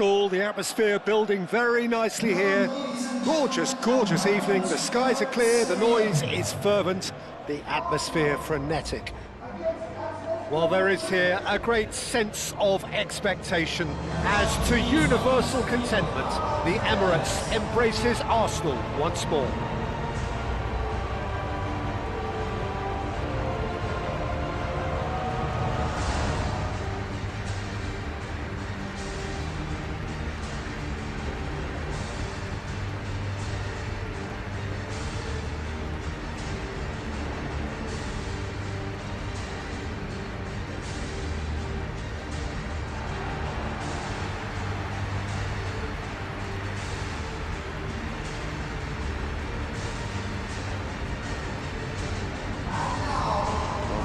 Arsenal, the atmosphere building very nicely here. Gorgeous, gorgeous evening. The skies are clear, the noise is fervent, the atmosphere frenetic. Well, there is here a great sense of expectation as to universal contentment. The Emirates embraces Arsenal once more.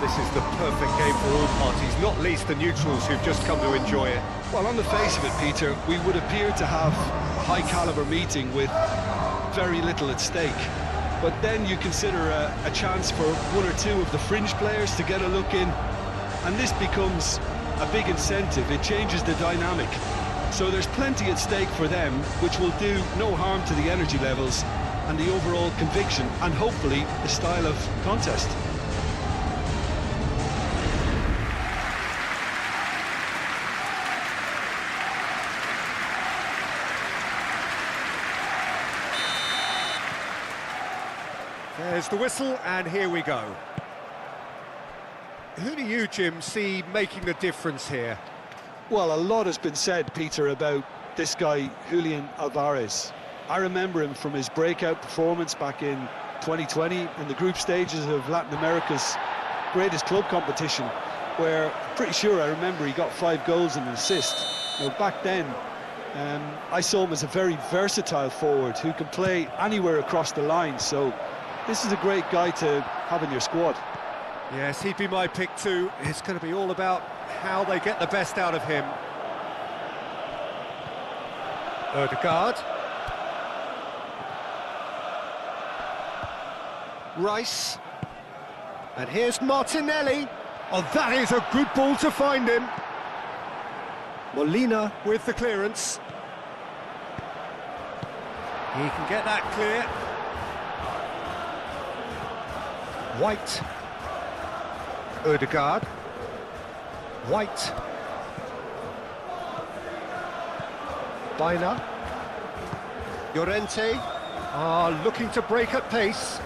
This is the perfect game for all parties, not least the neutrals who've just come to enjoy it. Well, on the face of it, Peter, we would appear to have a high-caliber meeting with very little at stake. But then you consider a chance for one or two of the fringe players to get a look in, and this becomes a big incentive. It changes the dynamic. So there's plenty at stake for them, which will do no harm to the energy levels and the overall conviction, and hopefully the style of contest. There's the whistle, and here we go. Who do you, Jim, see making the difference here? Well, a lot has been said, Peter, about this guy, Julian Alvarez. I remember him from his breakout performance back in 2020 in the group stages of Latin America's greatest club competition, where I'm pretty sure I remember he got 5 goals and an assist. Now, back then, I saw him as a very versatile forward who can play anywhere across the line, so this is a great guy to have in your squad. Yes, he'd be my pick too. It's going to be all about how they get the best out of him. Odegaard. Rice. And here's Martinelli. Oh, that is a good ball to find him. Molina with the clearance. He can get that clear. White. Odegaard. White. Bina. Llorente looking to break at pace.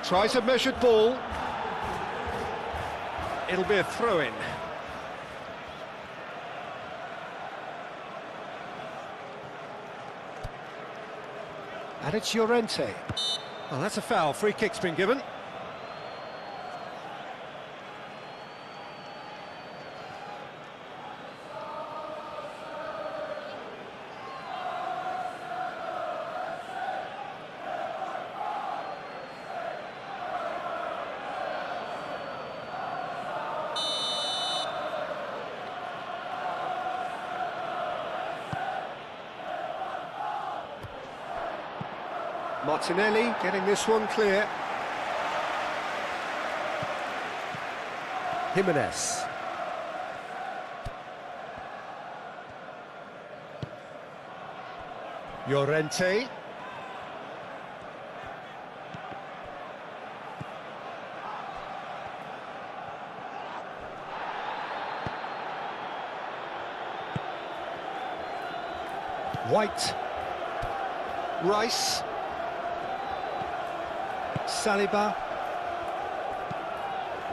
Tries a measured ball. It'll be a throw-in. And it's Llorente. Well, that's a foul. Free kick's been given. Martinelli getting this one clear. Jimenez. Llorente. White. Rice. Saliba.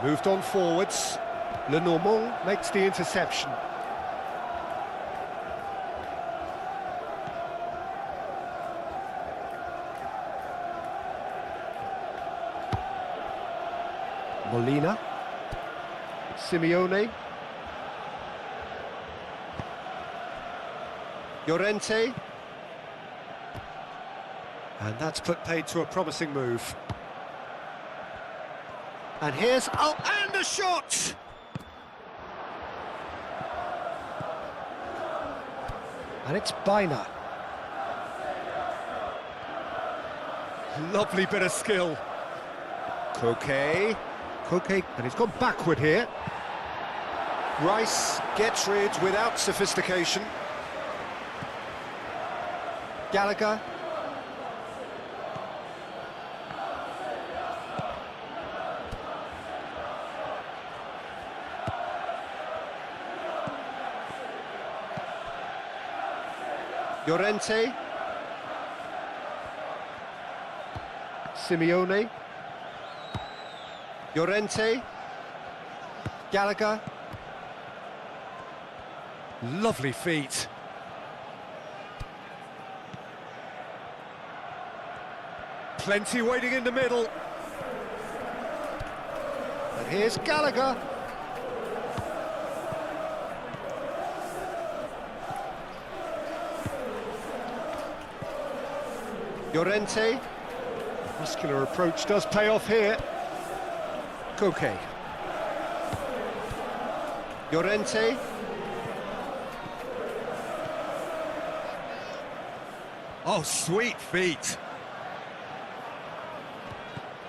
Moved on forwards. Lenormand makes the interception. Molina. Simeone. Llorente. And that's put paid to a promising move. And here's, and a shot! And it's Bina. Lovely bit of skill. Koke. Koke, and he's gone backward here. Rice gets rid without sophistication. Gallagher. Llorente. Simeone. Llorente. Gallagher. Lovely feet. Plenty waiting in the middle. And here's Gallagher. Llorente. Muscular approach does pay off here. Koke. Llorente. Oh, sweet feet.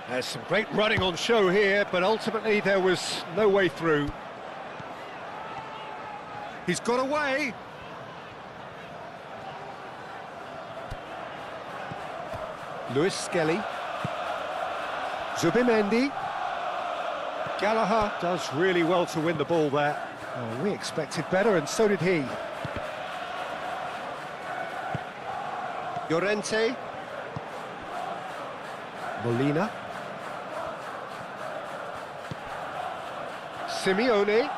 There's some great running on show here, but ultimately there was no way through. He's got away. Lewis Skelly. Zubimendi. Gallagher does really well to win the ball there. Oh, we expected better, and so did he. Llorente. Molina. Simeone.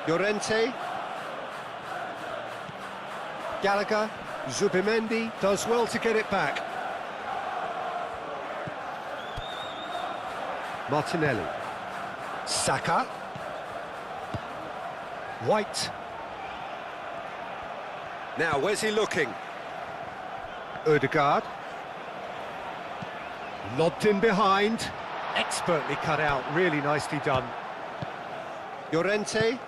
Llorente. Gallagher. Zubimendi does well to get it back. Martinelli. Saka. White. Now, where's he looking? Ødegaard. Lobbed in behind. Expertly cut out, really nicely done. Llorente.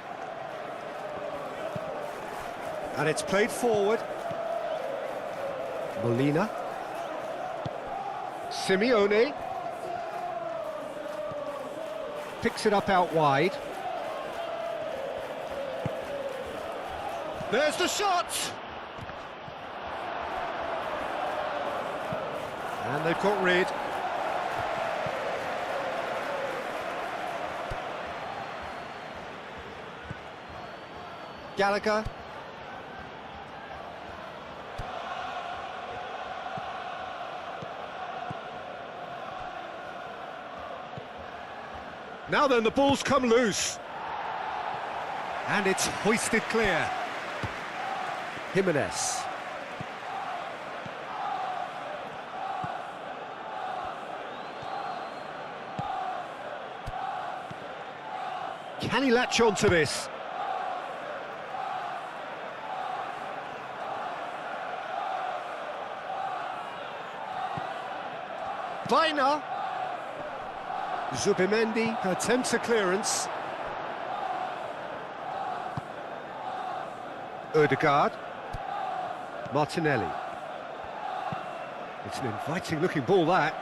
And it's played forward. Molina. Simeone. Picks it up out wide. There's the shot! And they've got rid. Gallagher. Now then, the ball's come loose. And it's hoisted clear. Jimenez. Can he latch on to this? Baina. Zubimendi attempts a clearance. Ødegaard. Martinelli. It's an inviting looking ball, that.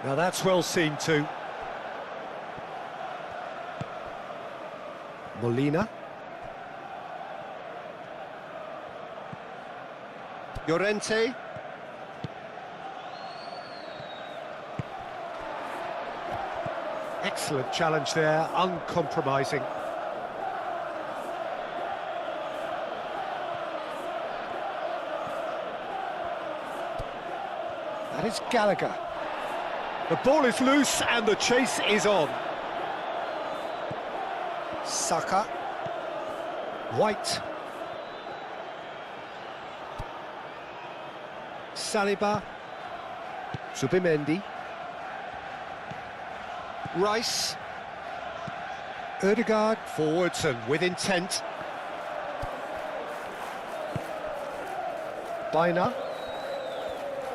Now that's well seen too. Molina. Llorente. Excellent challenge there, uncompromising. That is Gallagher. The ball is loose and the chase is on. Saka. White. Saliba. Zubimendi. Rice. Ødegaard forwards and with intent. Baina.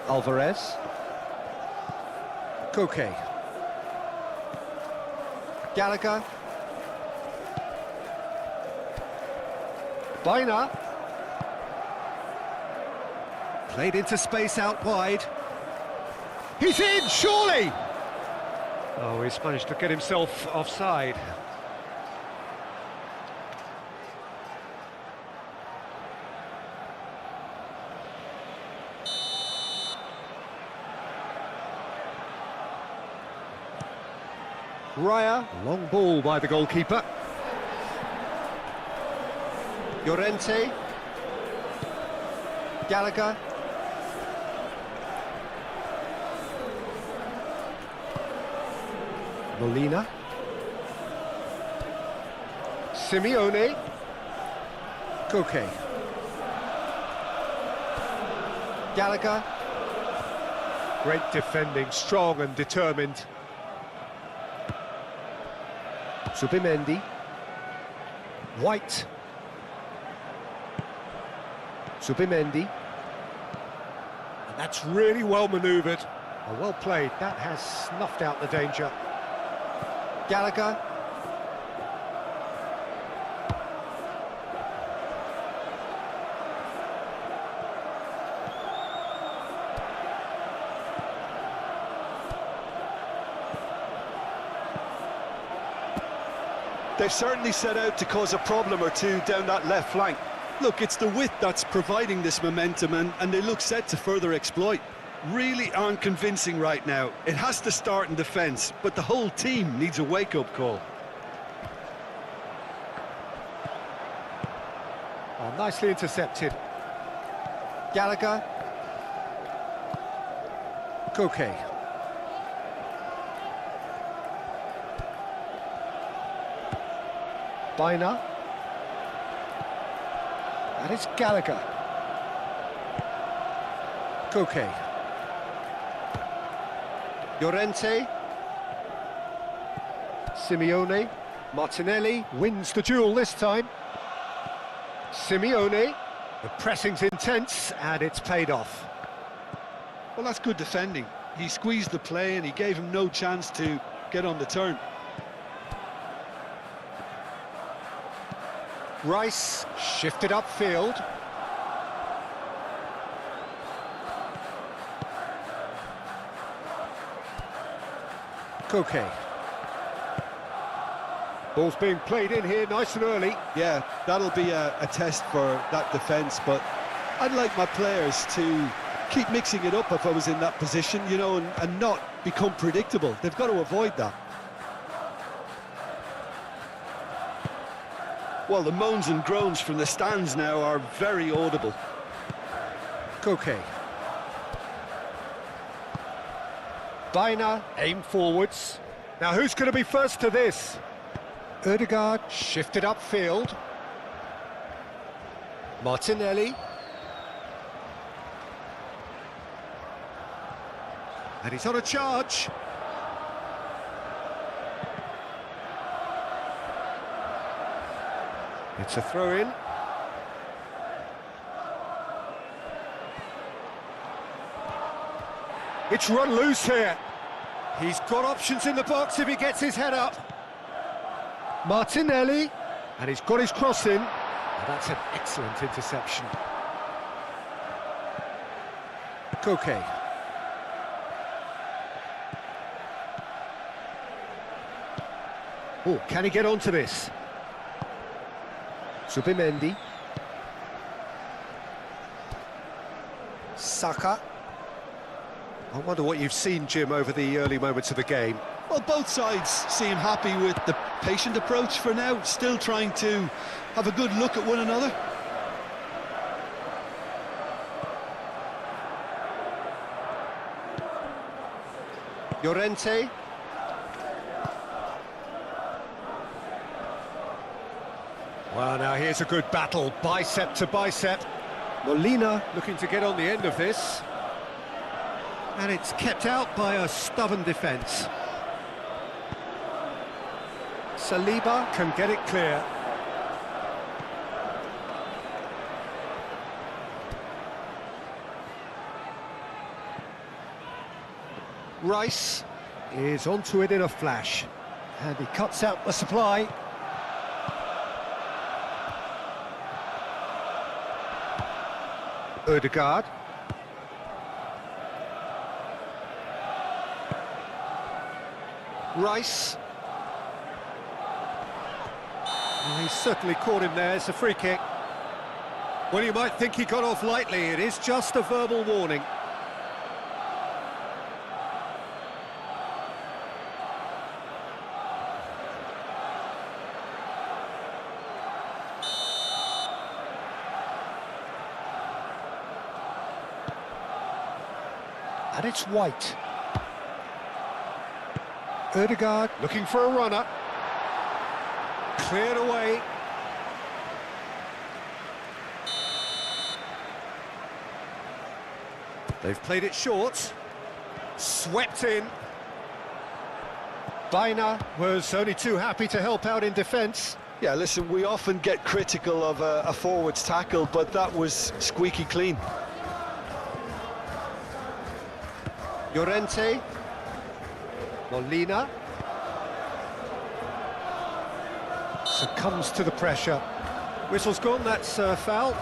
Alvarez. Koke. Gallagher. Baina. Played into space out wide. He's in, surely! Oh, he's managed to get himself offside. Raya, long ball by the goalkeeper. Llorente. Gallagher. Molina. Simeone. Koke. Gallagher. Great defending, strong and determined. Subimendi. White. Subimendi. And that's really well manoeuvred. Oh, well played. That has snuffed out the danger. Gallagher. They've certainly set out to cause a problem or two down that left flank. Look, it's the width that's providing this momentum, and they look set to further exploit. Really aren't convincing right now. It has to start in defence, but the whole team needs a wake-up call. Oh, nicely intercepted. Gallagher. Koke. Bina. That is Gallagher. Koke. Llorente. Simeone. Martinelli wins the duel this time. Simeone. The pressing's intense and it's paid off. Well, that's good defending. He squeezed the play and he gave him no chance to get on the turn. Rice shifted upfield. Koke. Ball's being played in here nice and early. Yeah, that'll be a test for that defence, but I'd like my players to keep mixing it up if I was in that position, you know, and not become predictable. They've got to avoid that. Well, the moans and groans from the stands now are very audible. Koke. Bina, aim forwards. Now who's going to be first to this? Ødegaard shifted upfield. Martinelli. And he's on a charge. It's a throw-in. It's run loose here. He's got options in the box if he gets his head up. Martinelli, and he's got his cross in. And that's an excellent interception. Koke. Oh, can he get onto this? Subimendi. Saka. I wonder what you've seen, Jim, over the early moments of the game. Well, both sides seem happy with the patient approach for now, still trying to have a good look at one another. Llorente. Well, now here's a good battle, bicep to bicep. Molina looking to get on the end of this. And it's kept out by a stubborn defence. Saliba can get it clear. Rice is onto it in a flash. And he cuts out the supply. Ødegaard. Rice. Well, he's certainly caught him there. It's a free kick. Well, you might think he got off lightly. It is just a verbal warning. And it's White. Ødegaard looking for a runner. Cleared away. They've played it short. Swept in. Baina was only too happy to help out in defence. Yeah, listen, we often get critical of a forward's tackle, but that was squeaky clean. Llorente. Molina. Succumbs to the pressure. Whistle's gone, that's a foul.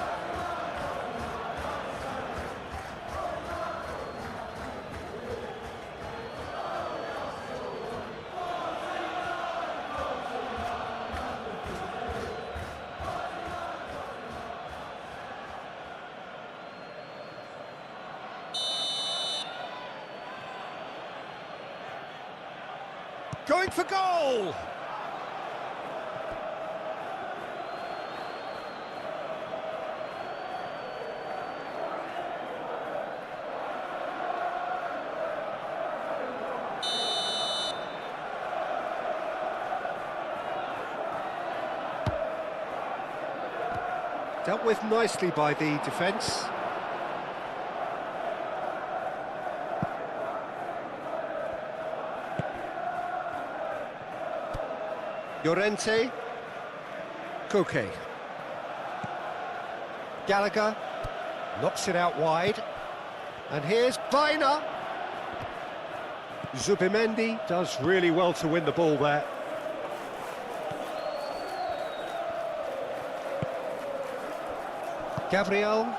Going for goal! Dealt with nicely by the defence. Llorente. Koke. Gallagher knocks it out wide. And here's Baina. Zubimendi does really well to win the ball there. Gabriel.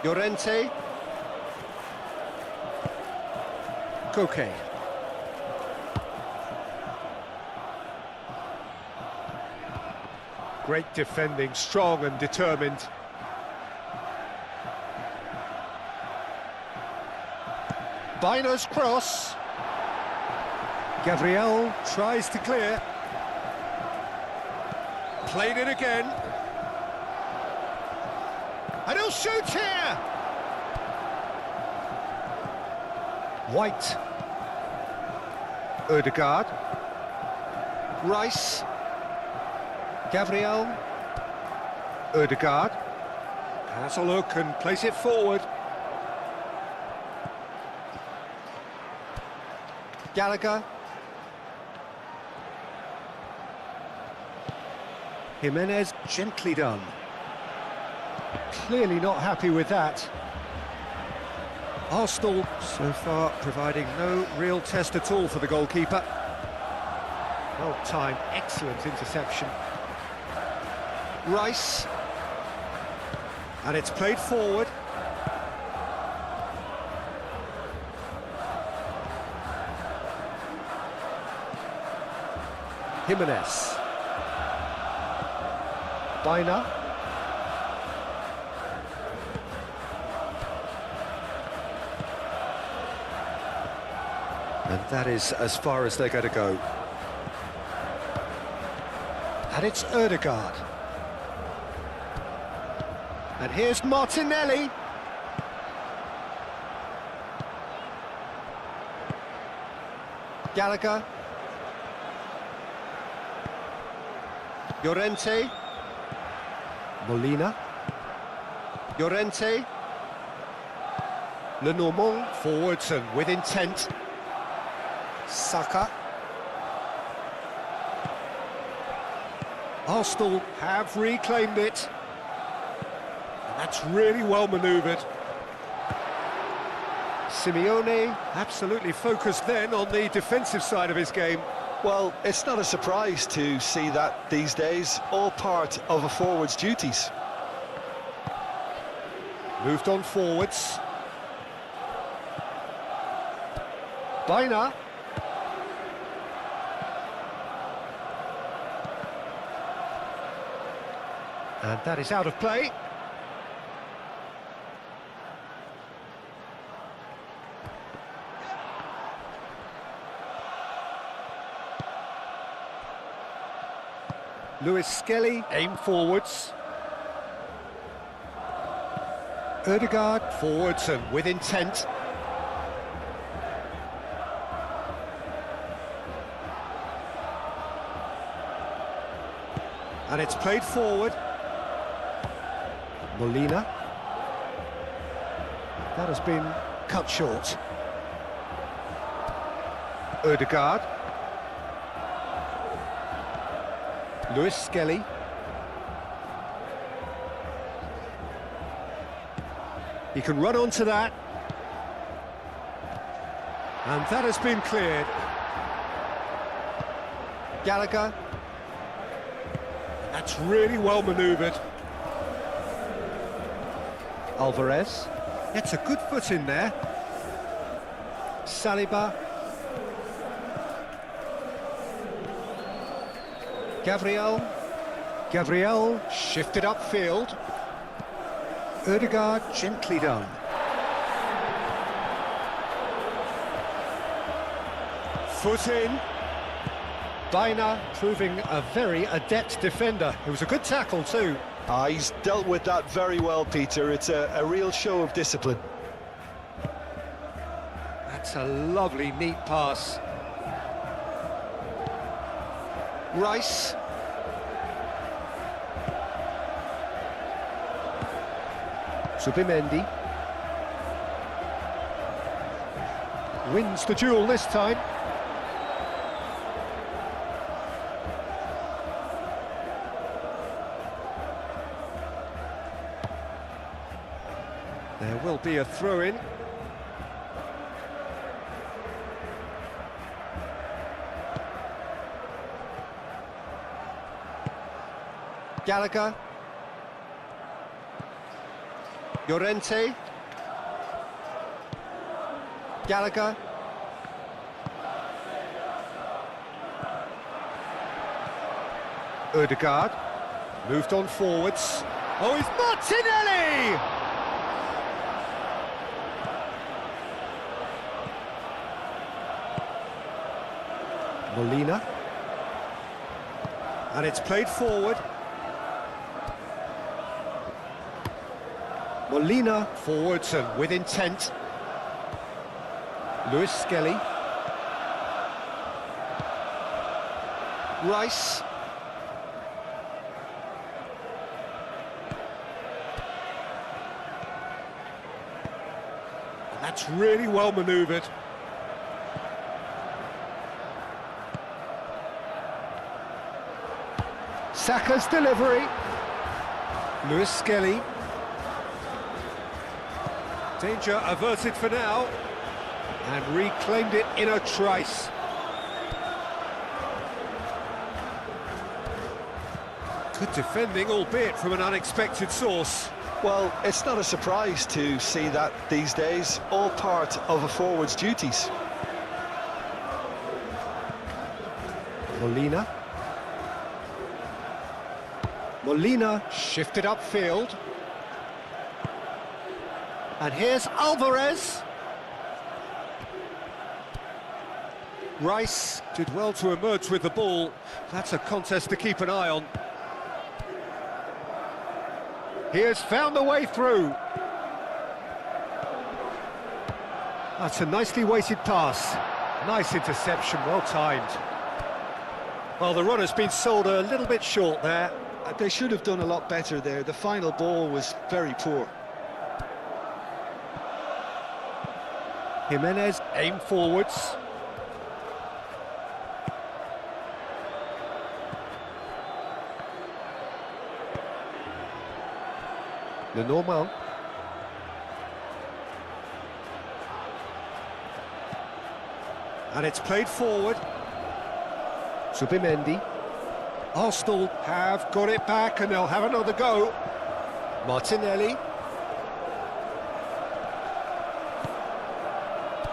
Llorente. Koke. Great defending, strong and determined. Baina's cross. Gabriel tries to clear. Played it again. And he'll shoot here! White. Ødegaard. Rice. Gabriel. Ødegaard. Has a look and plays it forward. Gallagher. Jimenez gently done. Clearly not happy with that. Arsenal so far providing no real test at all for the goalkeeper. Well timed, excellent interception. Rice. And it's played forward. Jimenez. Baina. And that is as far as they're going to go. And it's Ødegaard. And here's Martinelli. Gallagher. Llorente. Molina. Llorente. Lenormand forwards and with intent. Saka. Arsenal have reclaimed it. And that's really well manoeuvred. Simeone absolutely focused then on the defensive side of his game. Well, it's not a surprise to see that these days, all part of a forward's duties. Moved on forwards. Baina. And that is out of play. Lewis Skelly, aim forwards. Ødegaard, forwards and with intent. And it's played forward. Molina. That has been cut short. Ødegaard. Lewis Skelly. He can run onto that. And that has been cleared. Gallagher. That's really well manoeuvred. Alvarez. Gets a good foot in there. Saliba. Gabriel shifted upfield. Ødegaard gently done. Foot in. Baina proving a very adept defender. It was a good tackle too. He's dealt with that very well, Peter. It's a real show of discipline. That's a lovely, neat pass. Rice. Subimendi. Wins the duel this time. There will be a throw-in. Gallagher. Llorente. Gallagher. Ødegaard. Moved on forwards. Oh, it's Martinelli! Molina. And it's played forward. Molina forwards and with intent. Lewis Skelly. Rice. And that's really well manoeuvred. Saka's delivery. Lewis Skelly. Danger averted for now, and reclaimed it in a trice. Good defending, albeit from an unexpected source. Well, it's not a surprise to see that these days, all part of a forward's duties. Molina. Molina shifted upfield. And here's Alvarez. Rice did well to emerge with the ball. That's a contest to keep an eye on. He has found the way through. That's a nicely weighted pass. Nice interception, well timed. Well, the run has been sold a little bit short there. They should have done a lot better there. The final ball was very poor. Jimenez, aim forwards. Lenormand. And it's played forward. Subimendi. Arsenal have got it back and they'll have another go. Martinelli.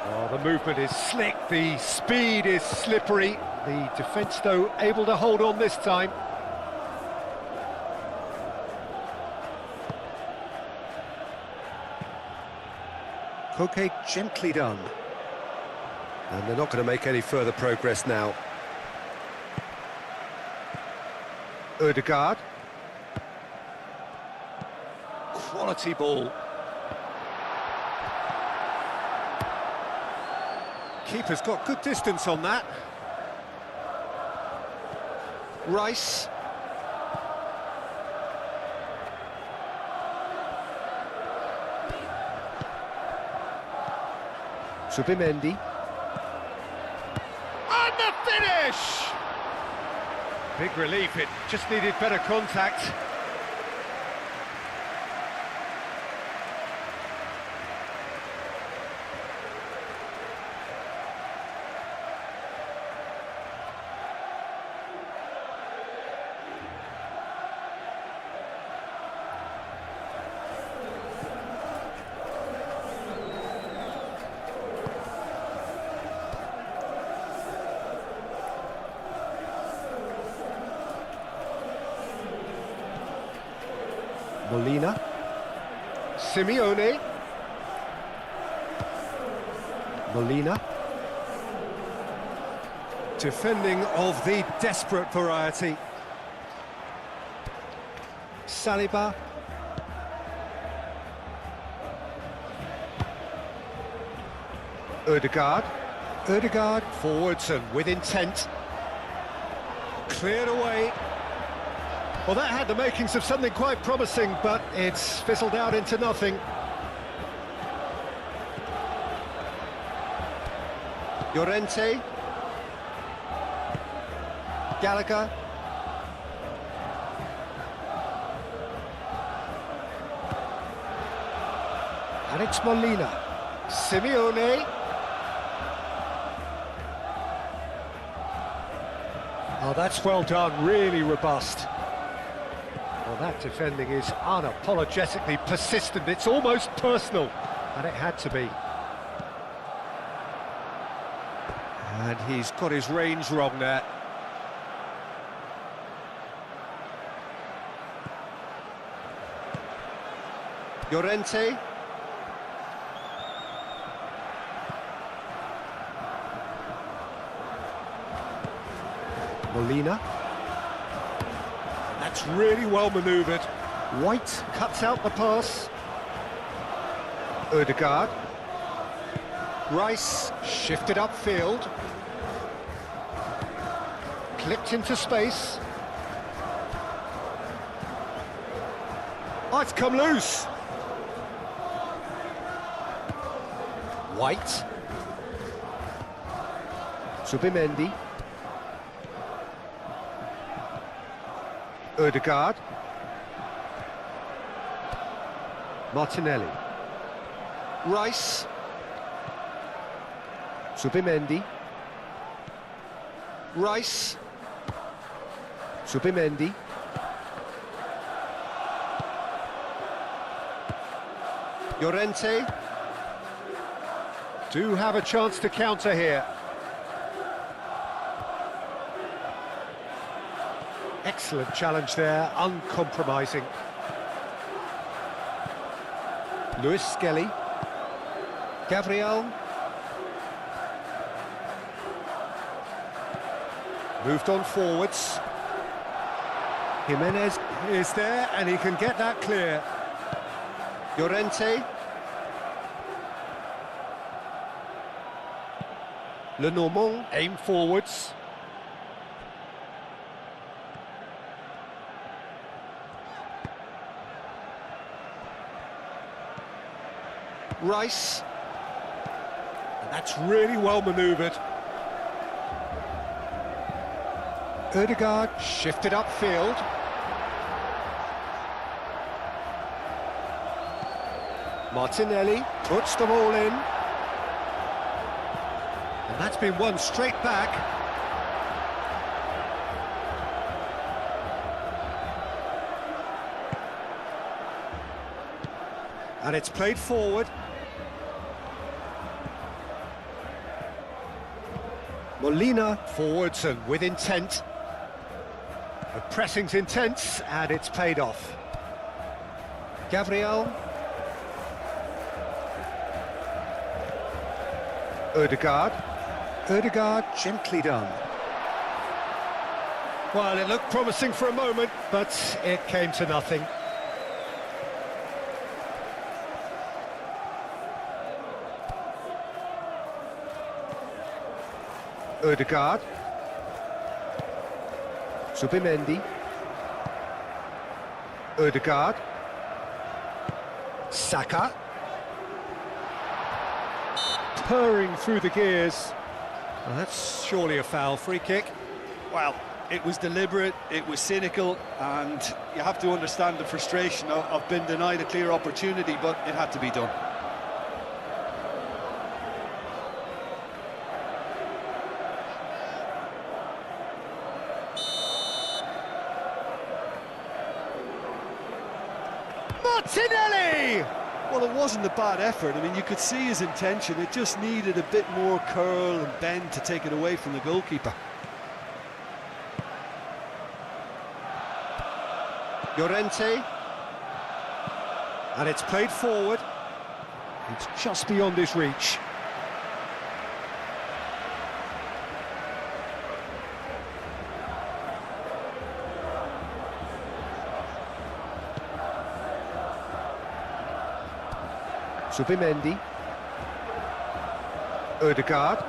Oh, the movement is slick, the speed is slippery. The defence, though, able to hold on this time. Koke gently done. And they're not going to make any further progress now. Ødegaard. Quality ball. Keeper's got good distance on that. Rice. Subimendi. And the finish! Big relief, it just needed better contact. Molina. Simeone. Molina. Defending of the desperate variety. Saliba. Ødegaard. Ødegaard forwards and with intent. Cleared away. Well, that had the makings of something quite promising, but it's fizzled out into nothing. Llorente. Gallagher. Alex Molina. Simeone. Oh, that's well done, really robust. Well, that defending is unapologetically persistent. It's almost personal, and it had to be. And he's got his range wrong there. Llorente. Molina. That's really well manoeuvred. White cuts out the pass. Ødegaard. Rice shifted upfield. Clipped into space. Oh, it's come loose. White. Subimendi. Ødegaard. Martinelli. Rice. Subimendi. Rice. Subimendi. Llorente. Do have a chance to counter here. Excellent challenge there, uncompromising. Luis Skelly. Gabriel. Moved on forwards. Jimenez is there and he can get that clear. Llorente. Lenormand aim forwards. Rice. And that's really well manoeuvred. Ødegaard shifted upfield. Martinelli puts them all in. And that's been won straight back. And it's played forward. Molina forwards and with intent. The pressing's intense and it's paid off. Gabriel. Ødegaard. Ødegaard gently done. Well, it looked promising for a moment, but it came to nothing. Ødegaard. Subimendi. Ødegaard. Saka. Purring through the gears. Well, that's surely a foul. Free kick. Well, it was deliberate, it was cynical, and you have to understand the frustration of being denied a clear opportunity, but it had to be done. Martinelli! Well, it wasn't a bad effort. I mean, you could see his intention. It just needed a bit more curl and bend to take it away from the goalkeeper. Llorente. And it's played forward. It's just beyond his reach. Subimendi. Ødegaard.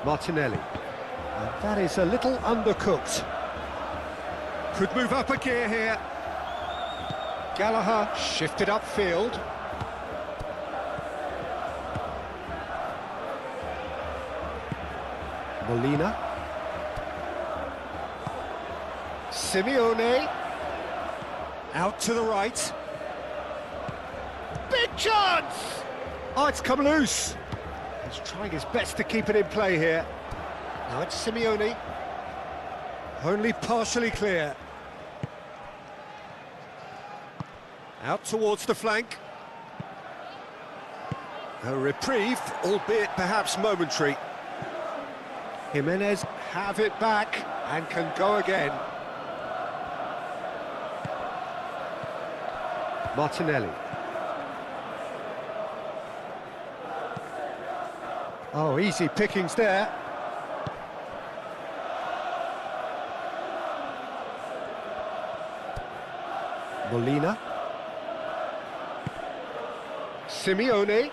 Martinelli. And that is a little undercooked. Could move up a gear here. Gallagher shifted upfield. Molina. Simeone. Out to the right. Big chance! Oh, it's come loose. He's trying his best to keep it in play here. Now it's Simeone. Only partially clear. Out towards the flank. A reprieve, albeit perhaps momentary. Jimenez have it back and can go again. Martinelli. Oh, easy pickings there. Molina. Simeone.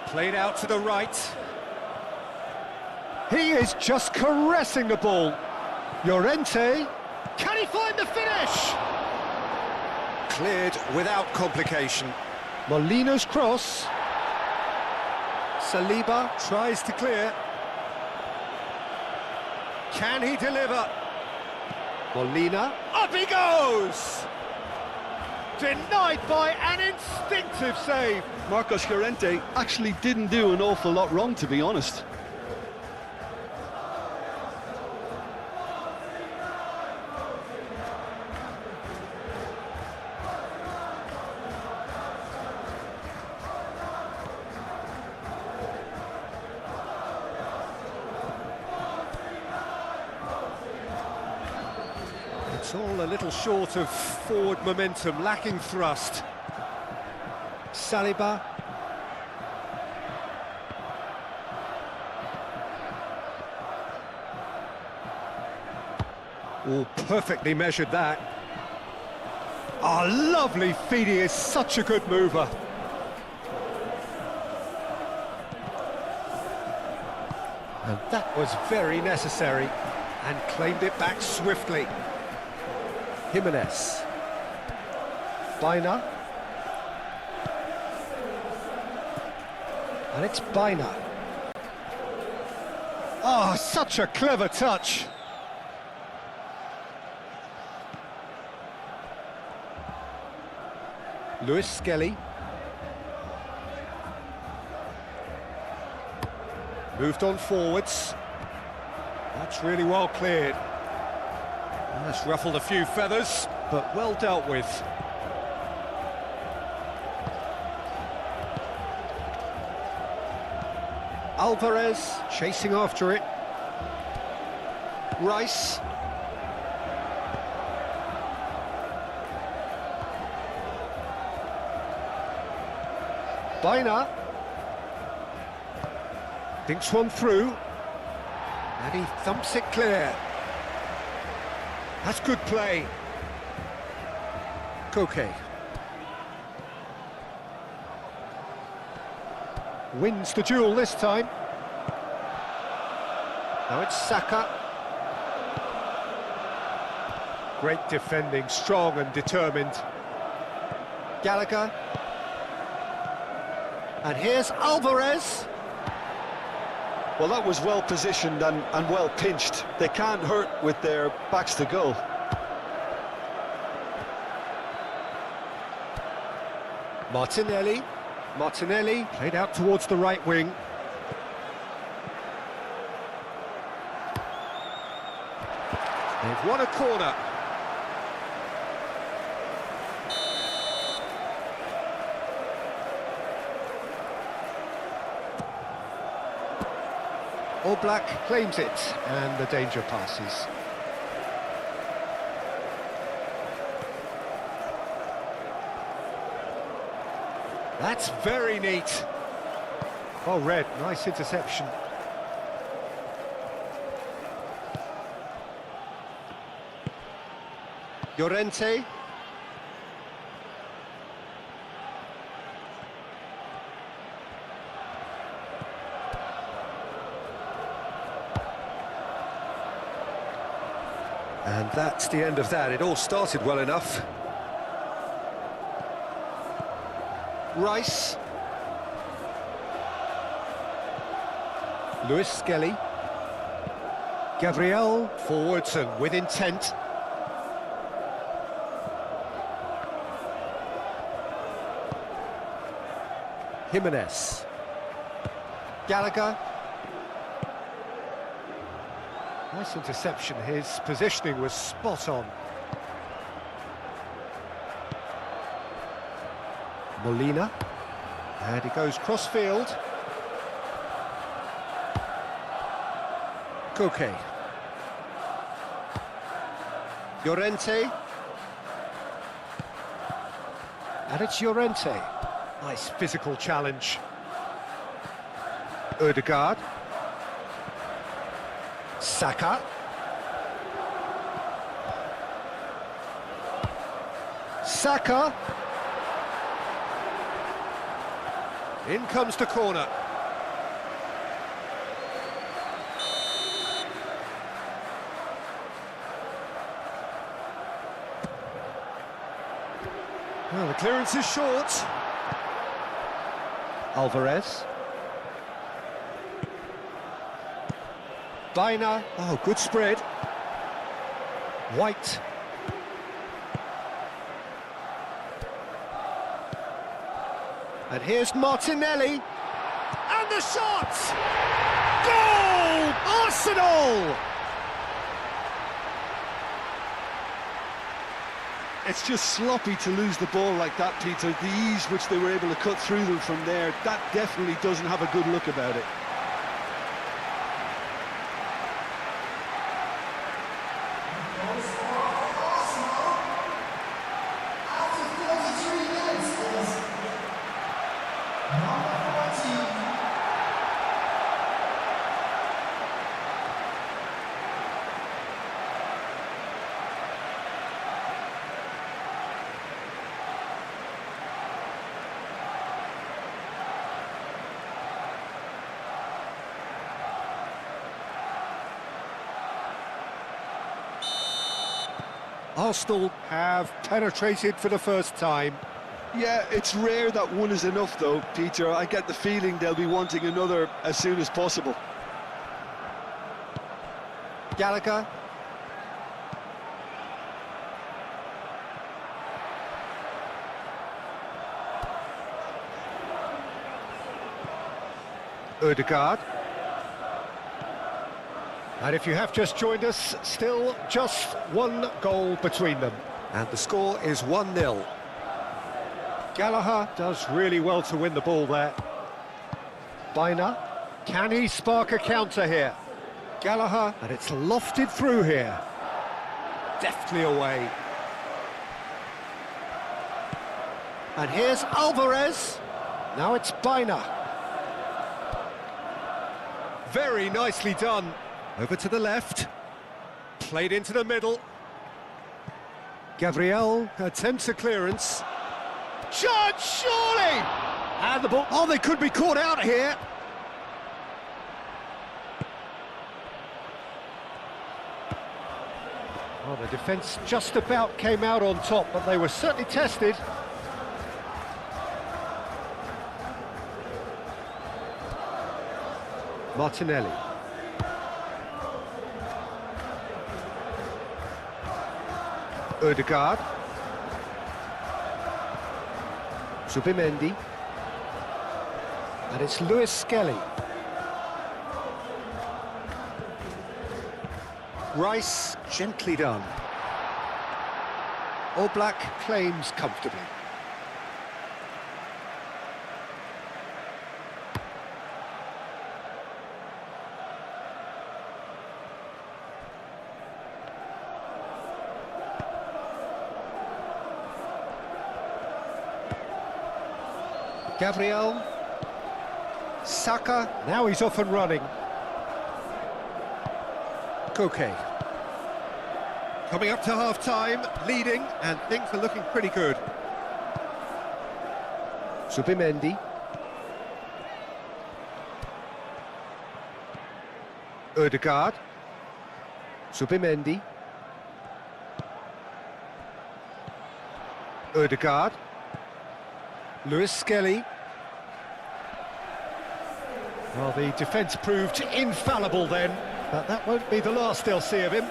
Played out to the right. He is just caressing the ball. Llorente. Can he find the finish? Cleared without complication. Molina's cross. Saliba tries to clear. Can he deliver? Molina. Up he goes! Denied by an instinctive save. Marcos Llorente actually didn't do an awful lot wrong, to be honest. It's all a little short of forward momentum, lacking thrust. Saliba. Oh, perfectly measured that. Oh, lovely feed, he is such a good mover. And that was very necessary, and claimed it back swiftly. Jimenez. Baina. And it's Baina. Oh, such a clever touch. Lewis Skelly. Moved on forwards. That's really well cleared. That's ruffled a few feathers, but well dealt with. Alvarez chasing after it. Rice. Baina. Thinks one through. And he thumps it clear. That's good play. Koke. Wins the duel this time. Now it's Saka. Great defending, strong and determined. Gallagher. And here's Alvarez. Well, that was well positioned and well pinched. They can't hurt with their backs to goal. Martinelli. Martinelli played out towards the right wing. They've won a corner. Oblak claims it, and the danger passes. That's very neat. Oh, Red, nice interception. Llorente. And that's the end of that. It all started well enough. Rice. Lewis Skelly. Gabriel forwards and with intent. Jimenez. Gallagher. Nice interception. His positioning was spot on. Molina. And he goes cross-field. Koke. Llorente. And it's Llorente. Nice physical challenge. Ødegaard. Saka. Saka. In comes the corner. Well, the clearance is short. Alvarez. Baina. Oh, good spread. White. And here's Martinelli. And the shot! Goal! Arsenal! It's just sloppy to lose the ball like that, Peter. The ease which they were able to cut through them from there, that definitely doesn't have a good look about it. Arsenal have penetrated for the first time. Yeah, it's rare that one is enough though, Peter. I get the feeling they'll be wanting another as soon as possible. Gallagher. Ødegaard. And if you have just joined us, still just one goal between them. And the score is 1-0. Gallagher does really well to win the ball there. Baina. Can he spark a counter here? Gallagher, and it's lofted through here. Deftly away. And here's Alvarez. Now it's Bina. Very nicely done. Over to the left. Played into the middle. Gabriel attempts a clearance. Chance, surely! And the ball... Oh, they could be caught out here. Well, the defence just about came out on top, but they were certainly tested. Martinelli. Ødegaard. Zubimendi. And it's Lewis Skelly. Rice, gently done. Oblak claims comfortably. Gabriel. Saka. Now he's off and running. Koke. Coming up to half-time, leading, and things are looking pretty good. Zubimendi. Ødegaard. Zubimendi. Ødegaard. Lewis Skelly. Well, the defence proved infallible then, but that won't be the last they'll see of him.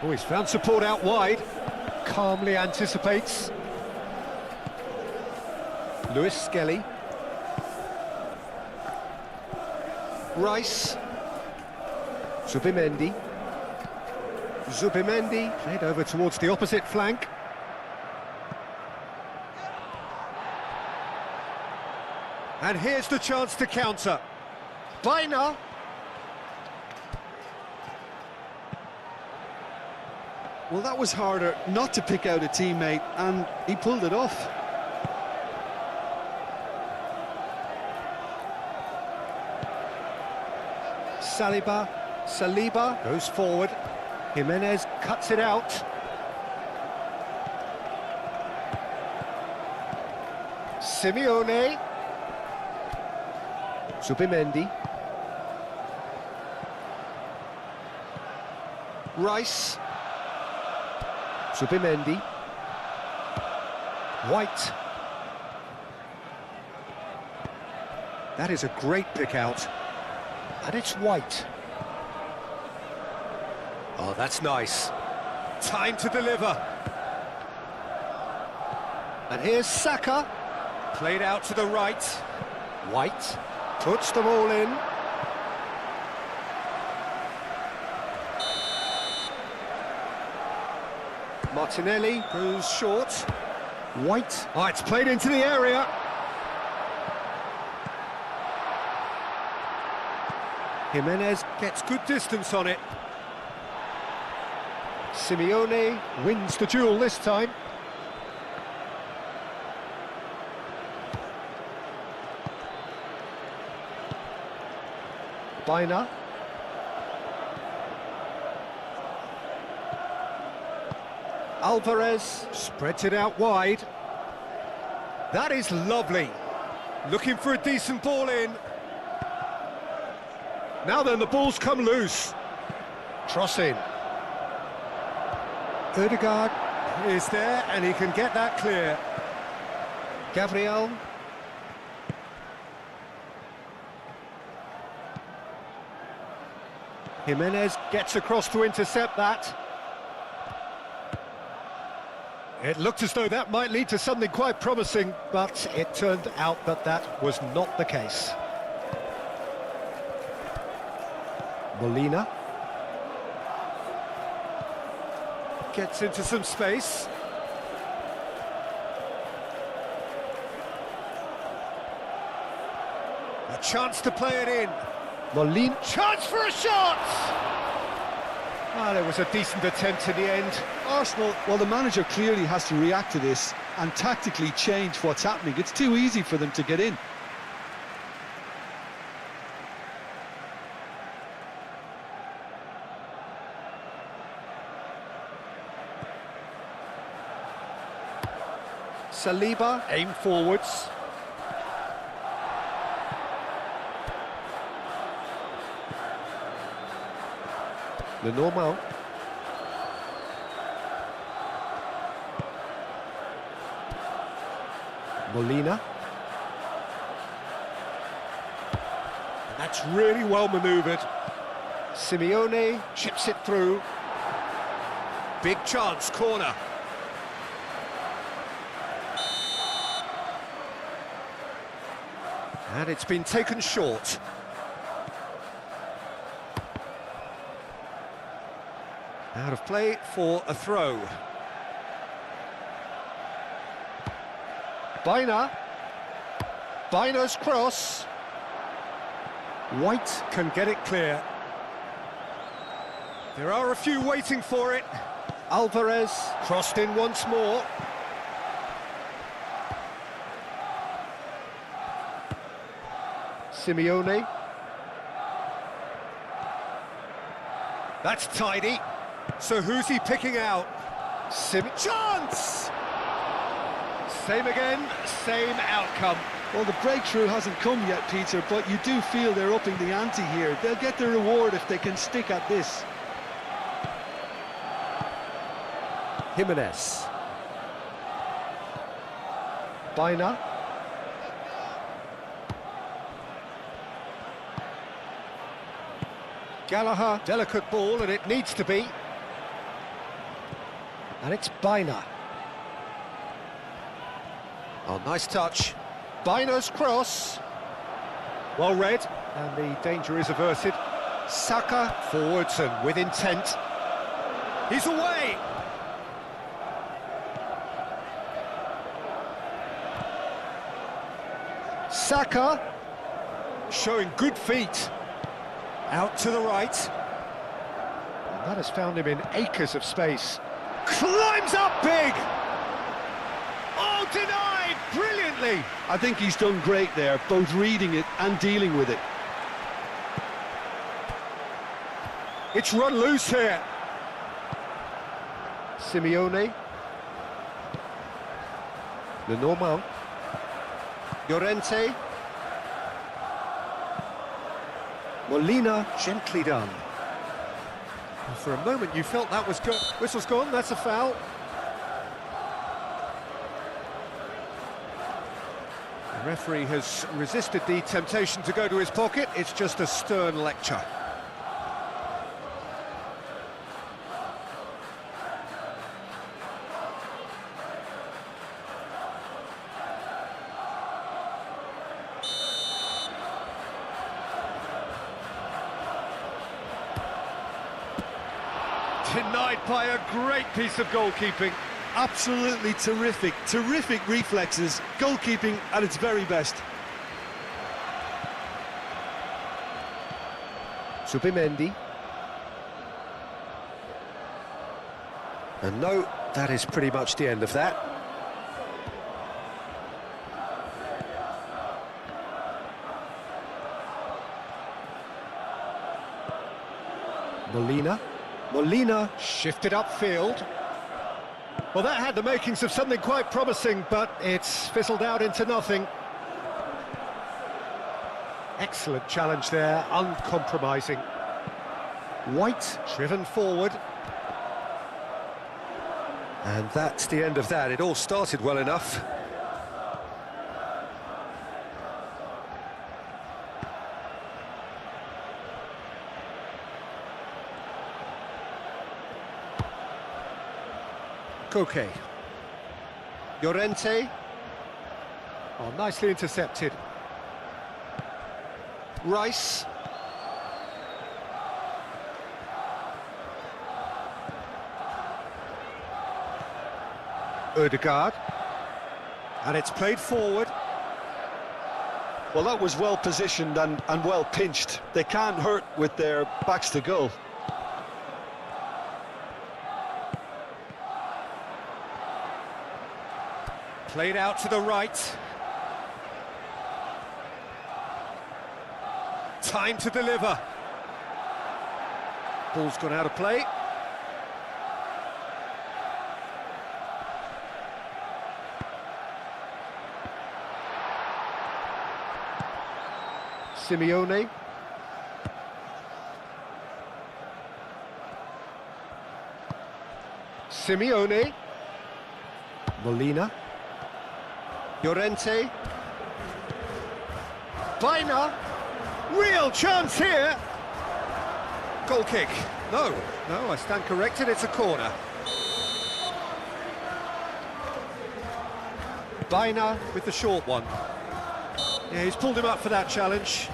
Oh, he's found support out wide. Calmly anticipates. Lewis Skelly. Rice. Zubimendi. Zubimendi played over towards the opposite flank. And here's the chance to counter. Bina. Well, that was harder not to pick out a teammate, and he pulled it off. Saliba goes forward. Jimenez cuts it out. Simeone. Zubimendi. Rice. Zubimendi. White. That is a great pick out. And it's White. Oh, that's nice. Time to deliver. And here's Saka. Played out to the right. White puts them all in. Martinelli goes short. White. Oh, it's played into the area. Jimenez gets good distance on it. Simeone wins the duel this time. Bina. Alvarez spreads it out wide. That is lovely. Looking for a decent ball in. Now then, the ball's come loose. Cross in. Ødegaard is there, and he can get that clear. Gabriel. Jimenez gets across to intercept that. It looked as though that might lead to something quite promising, but it turned out that that was not the case. Molina gets into some space. chance to play it in. Molina, chance for a shot! Ah, there was a decent attempt in the end. Arsenal, well, the manager clearly has to react to this and tactically change what's happening. It's too easy for them to get in. Saliba, aim forwards. Lenormand. Molina. And that's really well manoeuvred. Simeone chips it through. Big chance, corner. And it's been taken short. Out of play for a throw. Bina's cross. White can get it clear. There are a few waiting for it. Alvarez crossed in once more. Simeone. That's tidy. So who's he picking out? Chance! Same again, same outcome. Well, the breakthrough hasn't come yet, Peter, but you do feel they're upping the ante here. They'll get the reward if they can stick at this. Jimenez. Bina. Gallagher, delicate ball, and it needs to be. And it's Bina. Oh, nice touch. Bina's cross. Well read, and the danger is averted. Saka forwards and with intent. He's away! Saka showing good feet. Out to the right. And that has found him in acres of space. Climbs up big! Oh, denied brilliantly! I think he's done great there, both reading it and dealing with it. It's run loose here. Simeone. Lenormand. Llorente. Molina, gently done. And for a moment you felt that was good. Whistle's gone, that's a foul. The referee has resisted the temptation to go to his pocket. It's just a stern lecture. Denied by a great piece of goalkeeping. Absolutely terrific, terrific reflexes, goalkeeping at its very best. Zubimendi. And no, that is pretty much the end of that. Molina shifted upfield. Well, that had the makings of something quite promising, but it's fizzled out into nothing. Excellent challenge there, uncompromising. White driven forward. And that's the end of that. It all started well enough. Koke. Llorente. Oh, nicely intercepted. Rice. Ødegaard. And it's played forward. Well, that was well positioned and well pinched. They can't hurt with their backs to goal. Played out to the right. Time to deliver. Ball's gone out of play. Simeone. Simeone. Molina. Llorente. Baina. Real chance here. Goal kick. No, I stand corrected, it's a corner. Baina with the short one. Yeah, he's pulled him up for that challenge.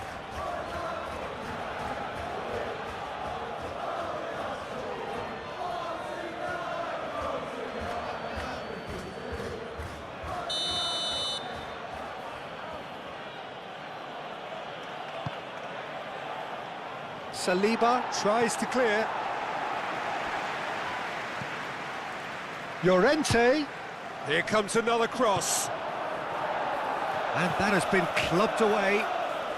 Saliba tries to clear. Llorente. Here comes another cross. And that has been clubbed away.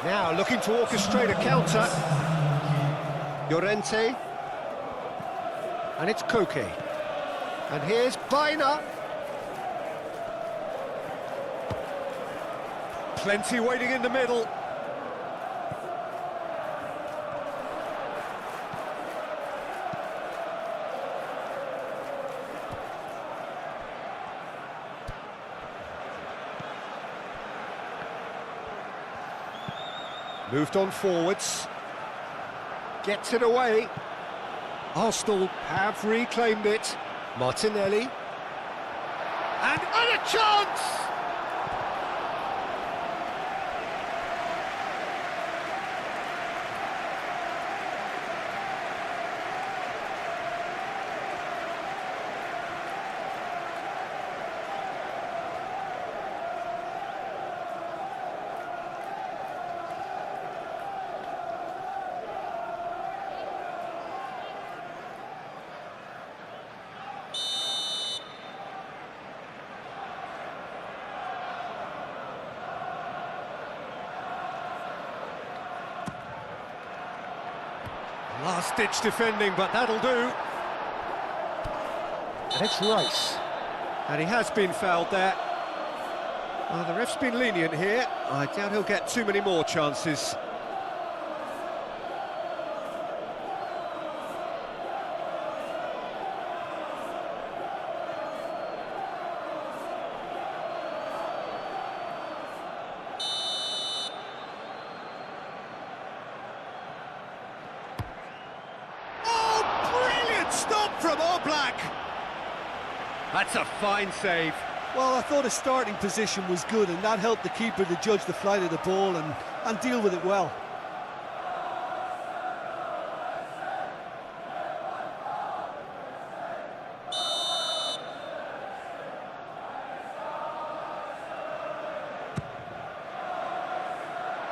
Now looking to orchestrate a counter. Llorente. And it's Koke. And here's Baina. Plenty waiting in the middle. Moved on forwards. Gets it away. Arsenal have reclaimed it. Martinelli. And a chance! Last-ditch defending, but that'll do. And it's Rice. And he has been fouled there. Well, the ref's been lenient here. I doubt he'll get too many more chances. From Oblak. That's a fine save. Well, I thought his starting position was good, and that helped the keeper to judge the flight of the ball and deal with it well.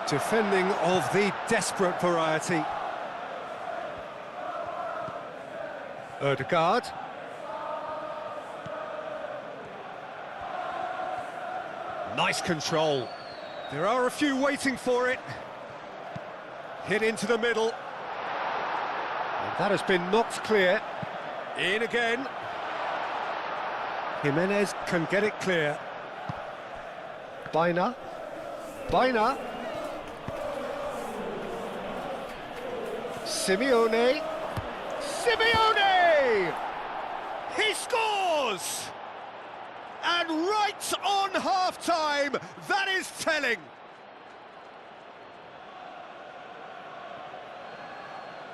Defending of the desperate variety. Ødegaard. Nice control. There are a few waiting for it. Hit into the middle. And that has been knocked clear. In again. Jimenez can get it clear. Baina. Baina. Simeone. Simeone! He scores! And right on half-time, that is telling.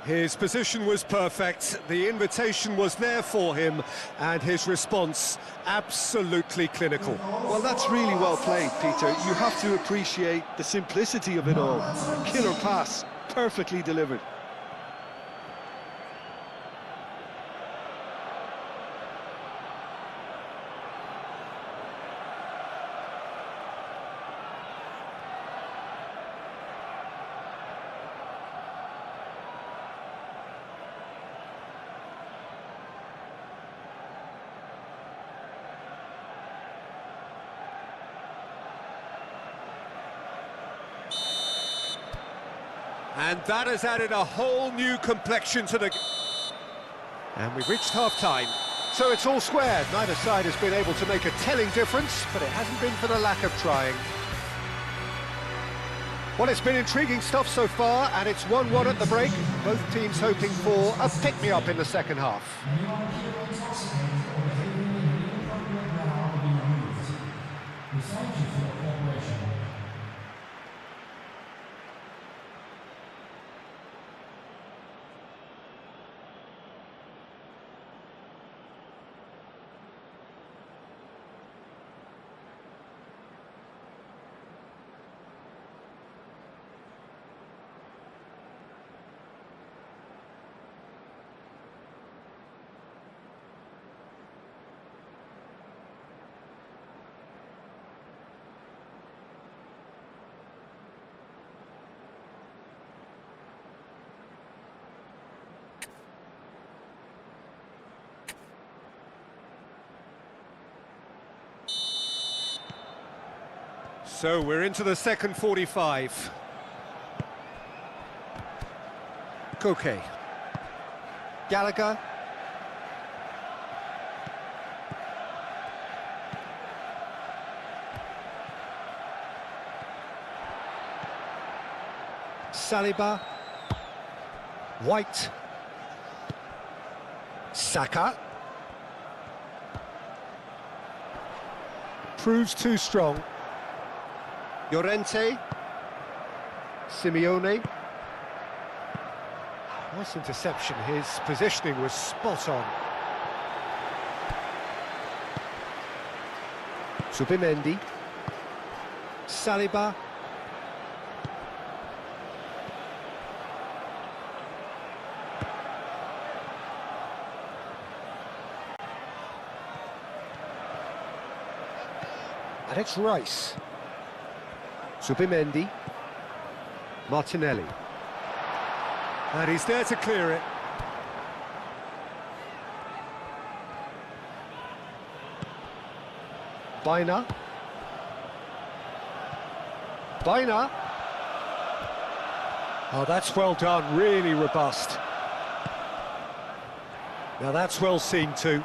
His position was perfect, the invitation was there for him, and his response absolutely clinical. Well, that's really well played, Peter. You have to appreciate the simplicity of it all. Killer pass, perfectly delivered. And that has added a whole new complexion to the... And we've reached half-time. So it's all squared. Neither side has been able to make a telling difference, but it hasn't been for the lack of trying. Well, it's been intriguing stuff so far, and it's 1-1 at the break. Both teams hoping for a pick-me-up in the second half. So we're into the second 45. Koke. Gallagher. Saliba. White. Saka. Proves too strong. Llorente, Simeone. Nice interception, his positioning was spot on. Subimendi, Saliba. And it's Rice. Subimendi, Martinelli, and he's there to clear it. Baina, oh, that's well done, really robust. Now that's well seen too.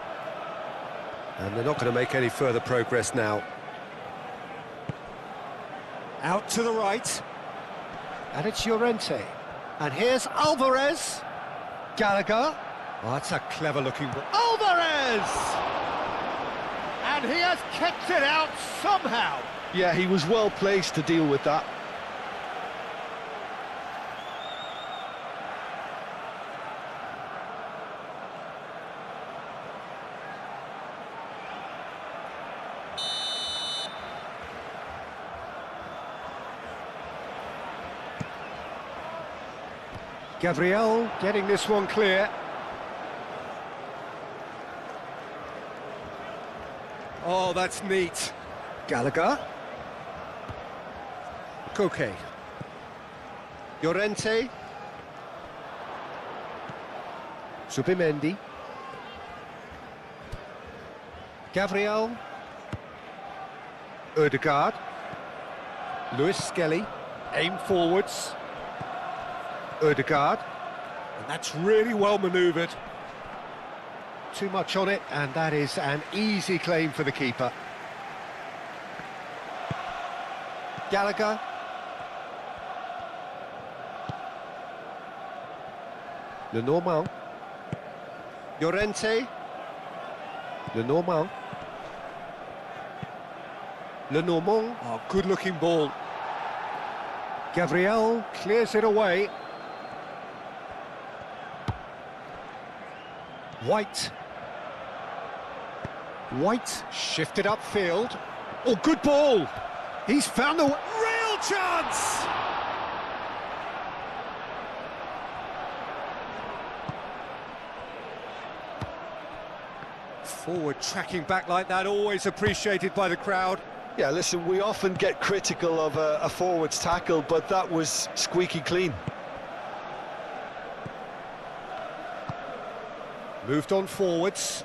And they're not going to make any further progress now. Out to the right, and it's Llorente. And here's Alvarez. Gallagher. Oh, that's a clever-looking ball. Alvarez! And he has kept it out somehow. Yeah, he was well placed to deal with that. Gabriel getting this one clear. Oh, that's neat. Gallagher. Koke. Llorente. Subimendi. Gabriel. Ødegaard. Lewis Skelly. Aim forwards. Ødegaard, and that's really well manoeuvred. Too much on it, and that is an easy claim for the keeper. Gallagher. Lenormand. Llorente. Lenormand. Lenormand. Oh, good-looking ball. Gabriel clears it away. White. White shifted upfield. Oh, good ball. He's found the real chance. Forward tracking back like that, always appreciated by the crowd. Yeah, listen, we often get critical of a forward's tackle, but that was squeaky clean. Moved on forwards.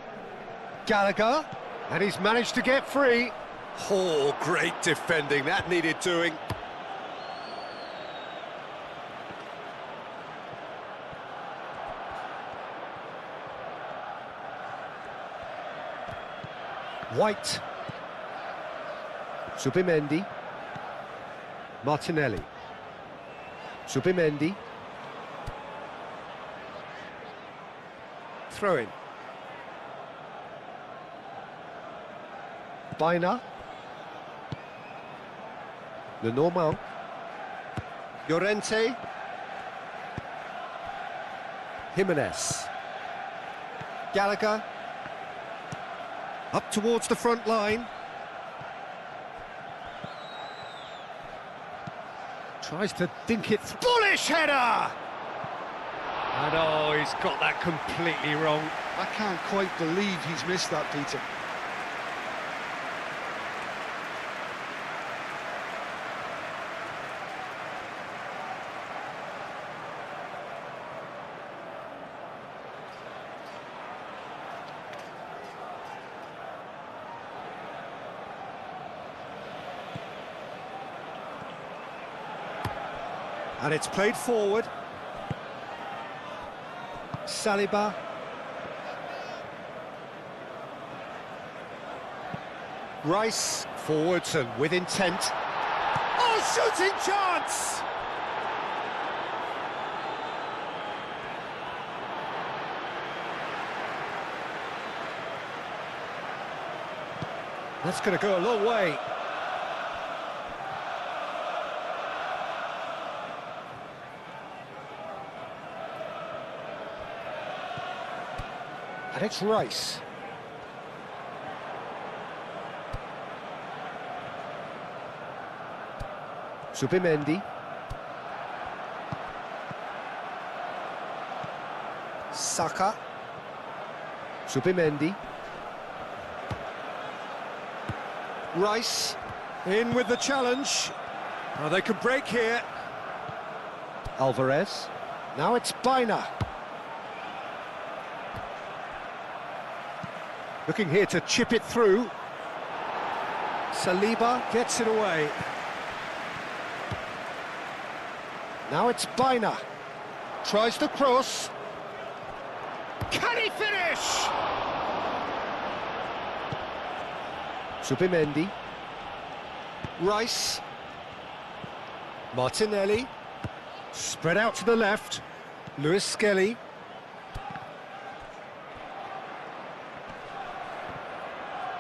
Gallagher, and he's managed to get free. Oh, great defending, that needed doing. White. Zubimendi. Martinelli. Zubimendi. Throw in. Bina. Lenormand. Llorente. Jimenez. Gallagher. Up towards the front line. Tries to dink it. Bullish header! And oh, he's got that completely wrong. I can't quite believe he's missed that, Peter. And it's played forward. Saliba. Rice, forwards and with intent. Oh, shooting chance! That's going to go a long way. And it's Rice. Zubimendi. Saka. Zubimendi. Rice in with the challenge. Oh, they could break here. Alvarez. Now it's Bina. Looking here to chip it through. Saliba gets it away. Now it's Bina. Tries to cross. Can he finish? Zubimendi. Rice. Martinelli. Spread out to the left. Lewis Skelly.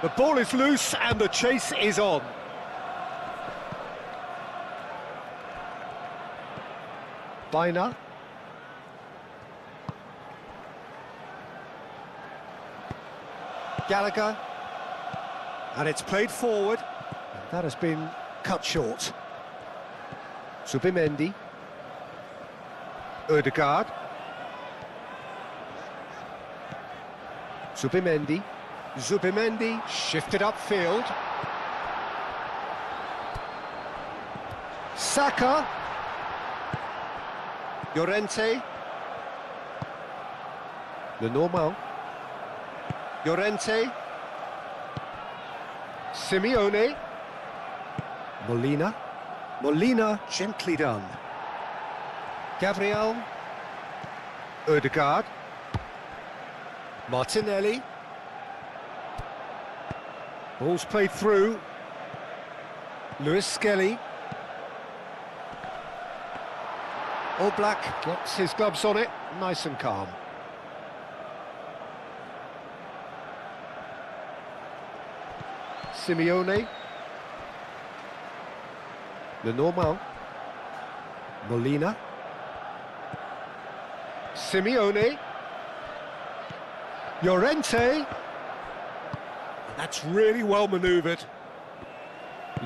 The ball is loose and the chase is on. Bina. Gallagher. And it's played forward. And that has been cut short. Zubimendi. Ødegaard. Zubimendi. Zubimendi shifted upfield. Saka. Llorente. Lenormand. Llorente. Simeone. Molina. Molina, gently done. Gabriel. Ødegaard. Martinelli. Ball's played through. Lewis Skelly. Oblak gets his gloves on it, nice and calm. Simeone. Lenormand. Molina. Simeone. Llorente. That's really well manoeuvred.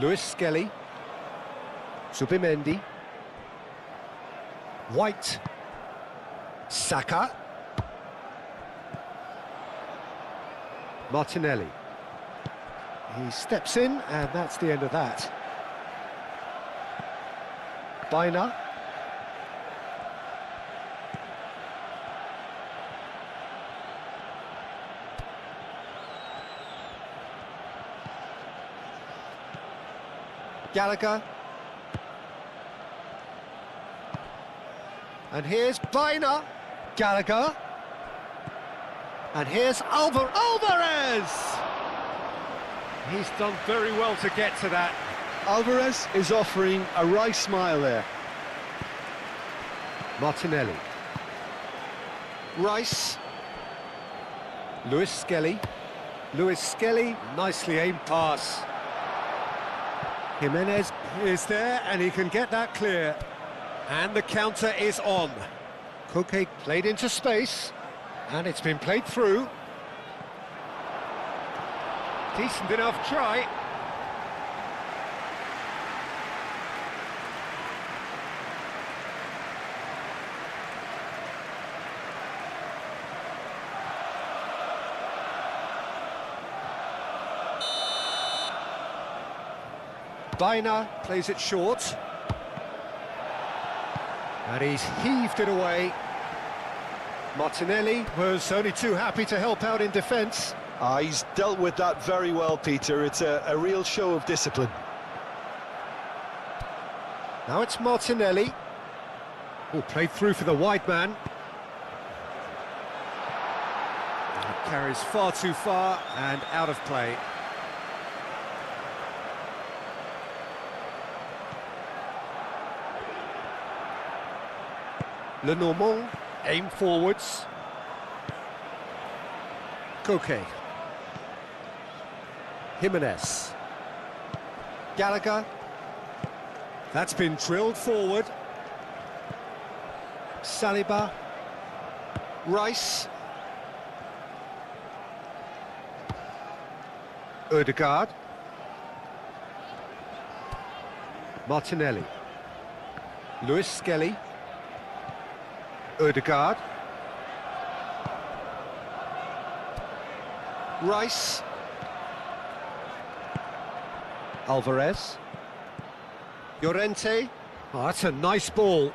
Lewis Skelly. Zubimendi. White. Saka. Martinelli. He steps in, and that's the end of that. Bina. Gallagher. And here's Bina. Gallagher. And here's Alvarez. He's done very well to get to that. Alvarez is offering a wry smile there. Martinelli. Rice. Lewis Skelly. Lewis Skelly, nicely aimed pass. Jimenez is there and he can get that clear. And the counter is on. Koke played into space and it's been played through. Decent enough try. Baina plays it short. And he's heaved it away. Martinelli was only too happy to help out in defence. He's dealt with that very well, Peter. It's a real show of discipline. Now it's Martinelli. Oh, played through for the wide man. It carries far too far and out of play. Lenormand, aim forwards. Koke. Jimenez. Gallagher. That's been drilled forward. Saliba. Rice. Ødegaard. Martinelli. Lewis Skelly. Ødegaard. Rice. Alvarez. Llorente. Oh, that's a nice ball.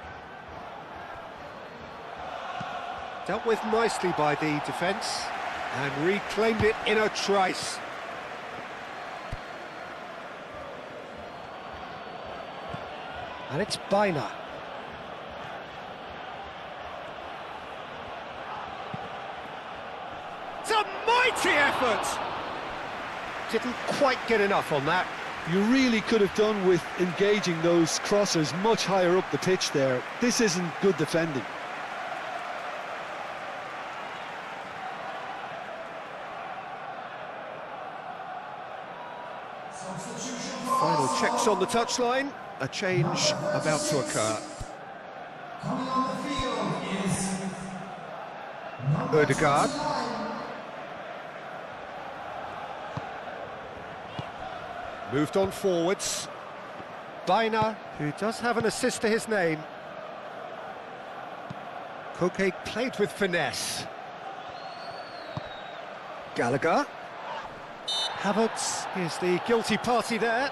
Dealt with nicely by the defence and reclaimed it in a trice. And it's Baina. It's a mighty effort! Didn't quite get enough on that. You really could have done with engaging those crossers much higher up the pitch there. This isn't good defending. Final checks on the touchline. A change about to occur. Ødegaard. Moved on forwards. Baina, who does have an assist to his name. Koke played with finesse. Gallagher. Havertz is the guilty party there.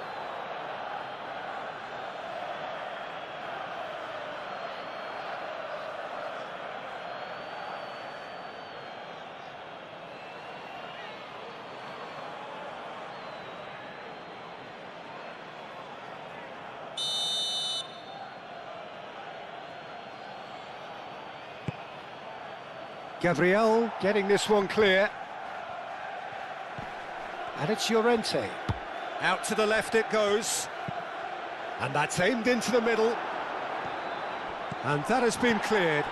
Gabriel getting this one clear. And it's Llorente. Out to the left it goes. And that's aimed into the middle. And that has been cleared.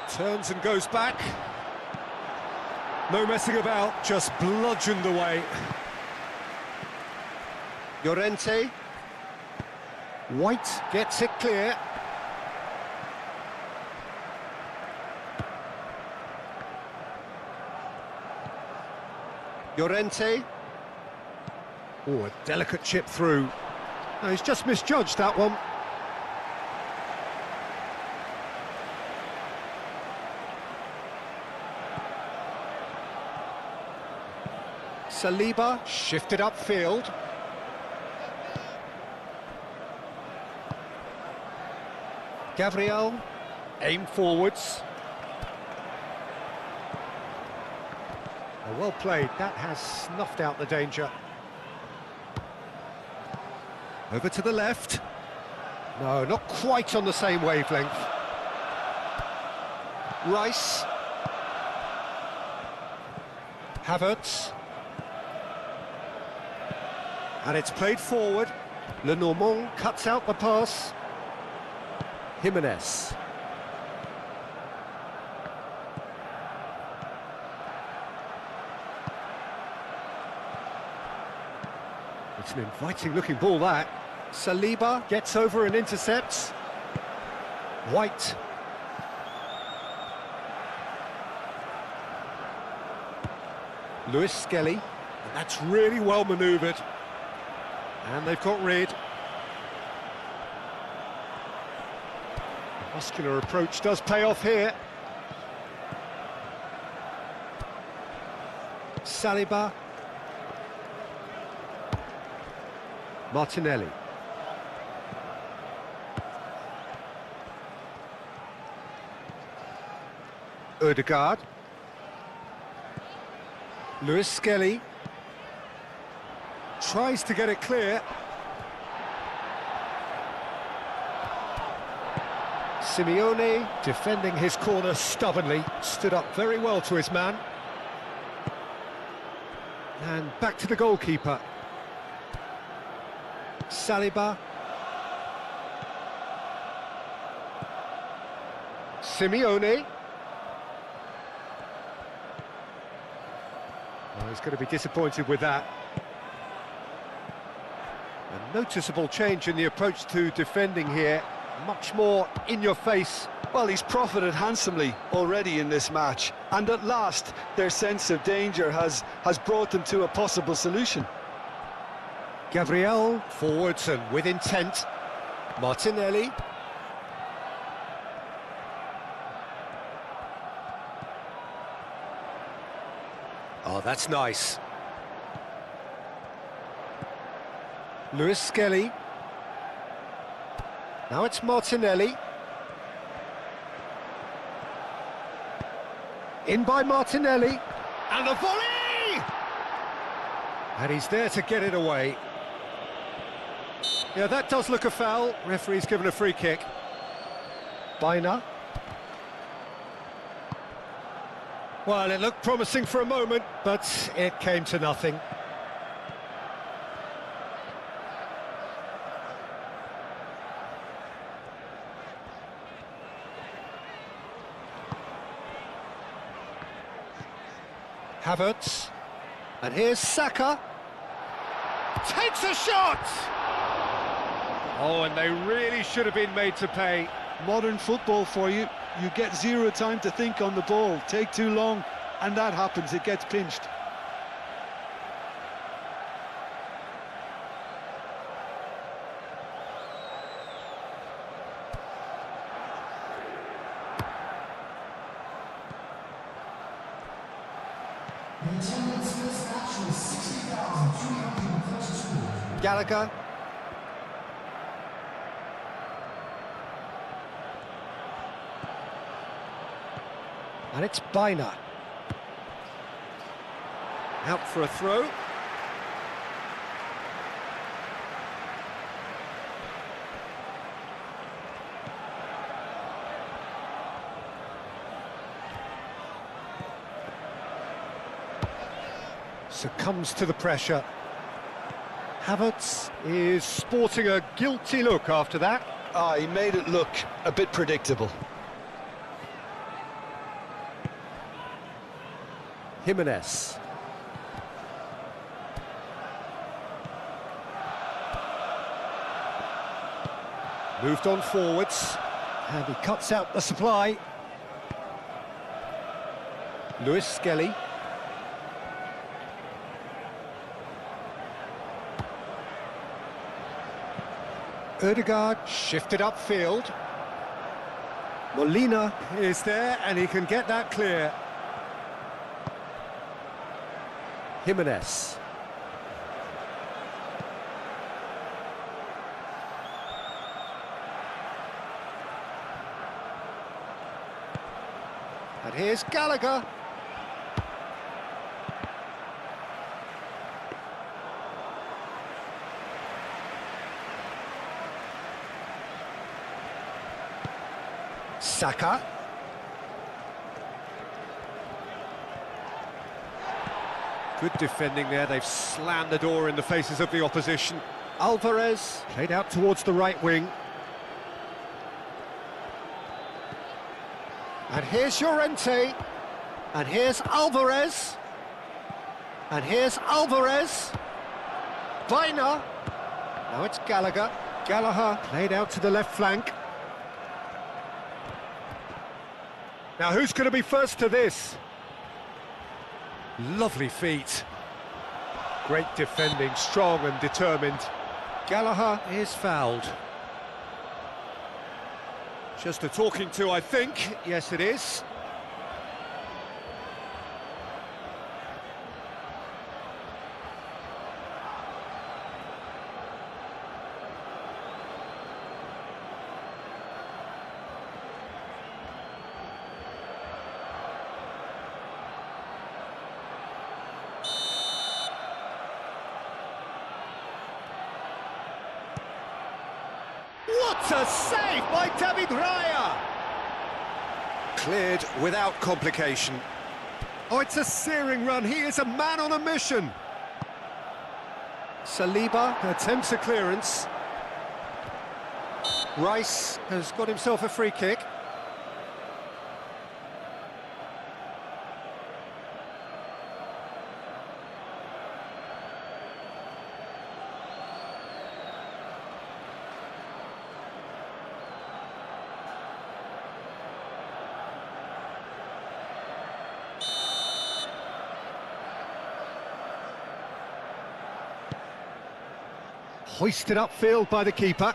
Turns and goes back. No messing about, just bludgeoned away. Llorente. White gets it clear. Llorente. Oh, a delicate chip through. No, he's just misjudged that one. Saliba shifted upfield. Gabriel, aim forwards. Oh, well played, that has snuffed out the danger. Over to the left. No, not quite on the same wavelength. Rice. Havertz. And it's played forward. Lenormand cuts out the pass. Jimenez. It's an inviting looking ball, that. Saliba gets over and intercepts. White. Lewis Skelly. And that's really well manoeuvred. And they've got rid. The muscular approach does pay off here. Saliba. Martinelli. Ødegaard. Lewis Skelly. Tries to get it clear. Simeone defending his corner stubbornly. Stood up very well to his man. And back to the goalkeeper. Saliba. Simeone. Oh, he's going to be disappointed with that. A noticeable change in the approach to defending here. Much more in your face. Well, he's profited handsomely already in this match, and at last their sense of danger has brought them to a possible solution. Gabriel forwards and with intent. Martinelli. Oh, that's nice. Lewis Skelly. Now it's Martinelli. In by Martinelli. And the volley! And he's there to get it away. Yeah, that does look a foul. Referee's given a free kick. Baina. Well, it looked promising for a moment, but it came to nothing. Havertz. And here's Saka. Takes a shot! Oh, and they really should have been made to pay. Modern football for you. You get zero time to think on the ball. Take too long, and that happens. It gets pinched. Gallagher. And it's Baina. Out for a throw. Succumbs to the pressure. Havertz is sporting a guilty look after that. He made it look a bit predictable. Jimenez. Moved on forwards, and he cuts out the supply. Lewis Skelly. Ødegaard shifted upfield. Molina is there, and he can get that clear. Jimenez. And here's Gallagher. Saka. Good defending there, they've slammed the door in the faces of the opposition. Alvarez, played out towards the right wing. And here's Llorente. And here's Alvarez. And here's Alvarez. Vaina. Now it's Gallagher. Gallagher played out to the left flank. Now who's going to be first to this? Lovely feet. Great defending, strong and determined. Gallagher is fouled. Just a talking to, I think. Yes, it is. What a save by David Raya! Cleared without complication. Oh, it's a searing run. He is a man on a mission. Saliba attempts a clearance. Rice has got himself a free kick. Hoisted upfield by the keeper.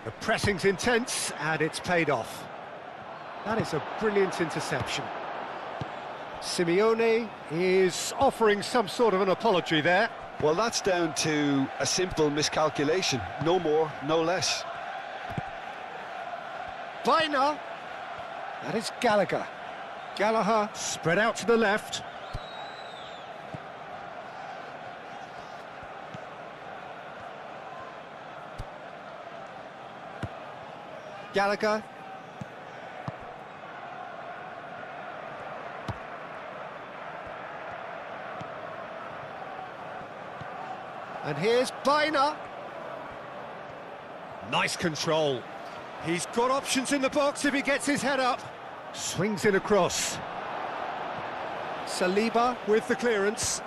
The pressing's intense, and it's paid off. That is a brilliant interception. Simeone is offering some sort of an apology there. Well, that's down to a simple miscalculation. No more, no less. Vaina. That is Gallagher. Gallagher spread out to the left. Gallagher. And here's Vaina. Nice control. He's got options in the box if he gets his head up. Swings in across. Saliba with the clearance.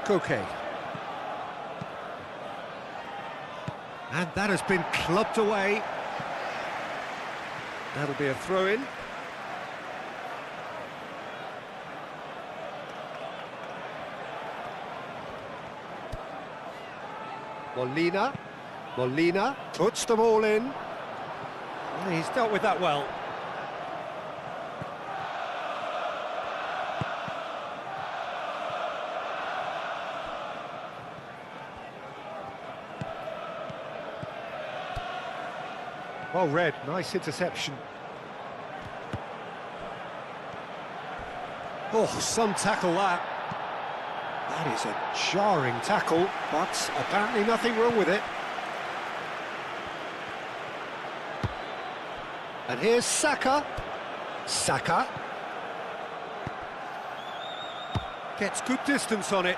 Koke. And that has been clubbed away. That'll be a throw-in. Molina puts them all in. Well, he's dealt with that well. Well read, nice interception. Oh, some tackle that. That is a jarring tackle, but apparently nothing wrong with it. And here's Saka. Saka. Gets good distance on it.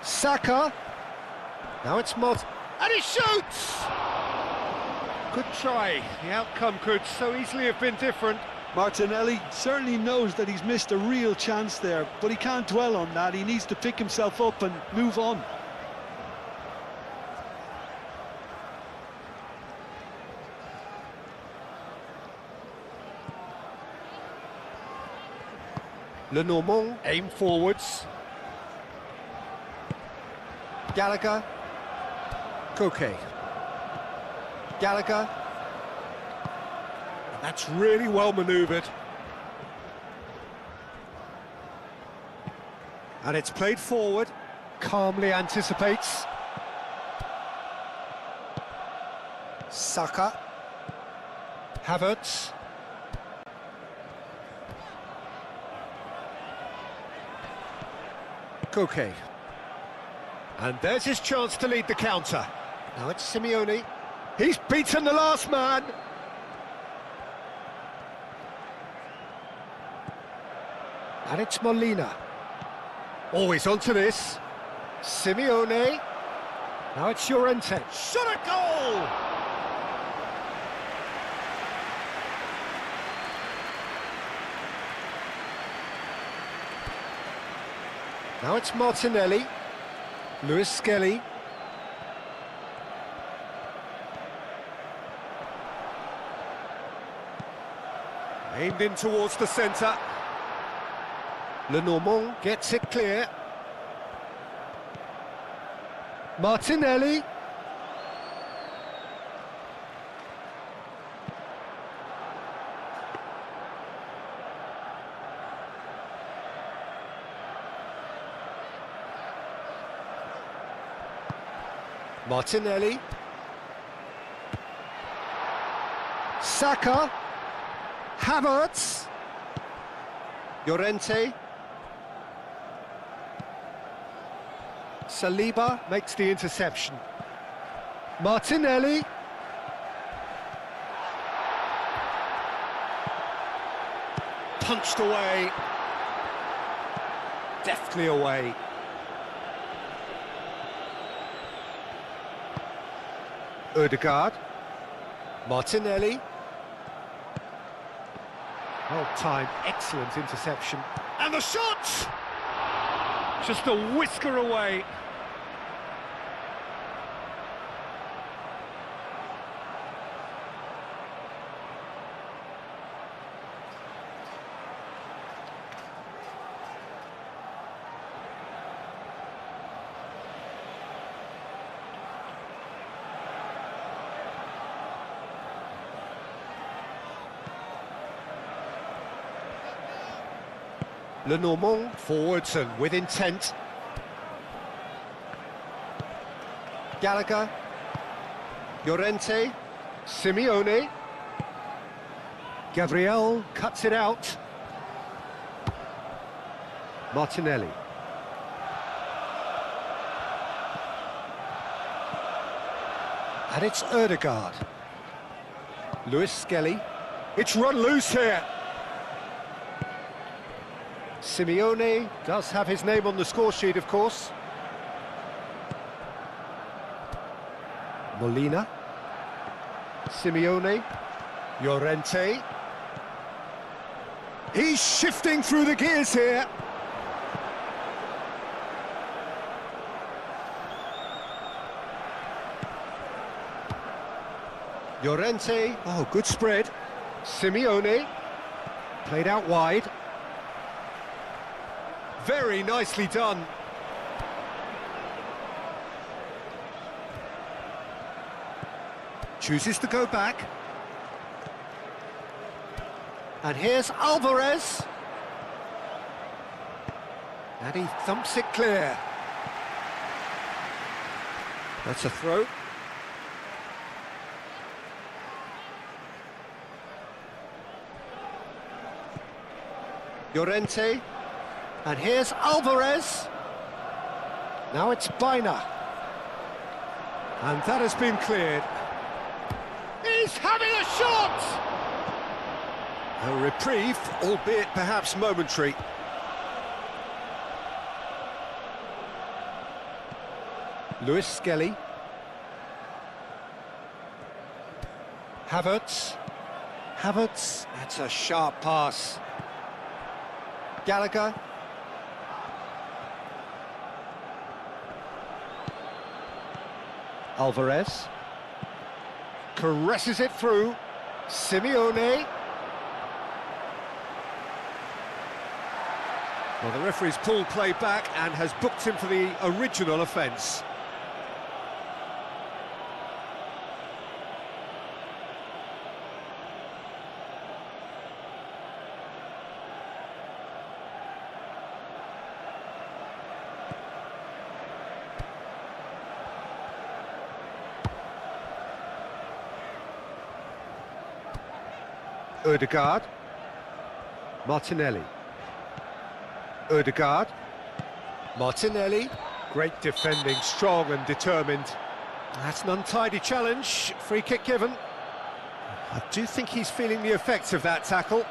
Saka. Now it's Mod. And he shoots! Good try. The outcome could so easily have been different. Martinelli certainly knows that he's missed a real chance there, but he can't dwell on that. He needs to pick himself up and move on. Lenormand aim forwards. Gallagher. Koke. Gallagher. And that's really well manoeuvred. And it's played forward. Calmly anticipates. Saka. Havertz. Koke. And there's his chance to lead the counter. Now it's Simeone. He's beaten the last man. And it's Molina. Always onto this. Simeone. Now it's Llorente. Shot a goal! Now it's Martinelli. Lewis Skelly. Aimed in towards the centre. Lenormand gets it clear. Martinelli. Martinelli. Saka. Havertz. Llorente. Saliba makes the interception. Martinelli. Punched away. Deftly away. Ødegaard. Martinelli. Well timed, excellent interception. And the shot! Just a whisker away. Lenormand forwards and with intent. Gallagher. Llorente. Simeone. Gabriel cuts it out. Martinelli. And it's Ødegaard. Lewis Skelly. It's run loose here. Simeone does have his name on the score sheet, of course. Molina. Simeone. Llorente. He's shifting through the gears here. Llorente. Oh, good spread. Simeone. Played out wide. Very nicely done. Chooses to go back. And here's Alvarez. And he thumps it clear. That's a throw. Llorente. And here's Alvarez. Now it's Baina. And that has been cleared. He's having a shot! A reprieve, albeit perhaps momentary. Lewis Skelly. Havertz. Havertz, that's a sharp pass. Gallagher. Alvarez caresses it through. Simeone. Well, the referee's pulled play back and has booked him for the original offence. Ødegaard. Martinelli. Ødegaard. Martinelli. Great defending, strong and determined. That's an untidy challenge, free kick given. I do think he's feeling the effects of that tackle.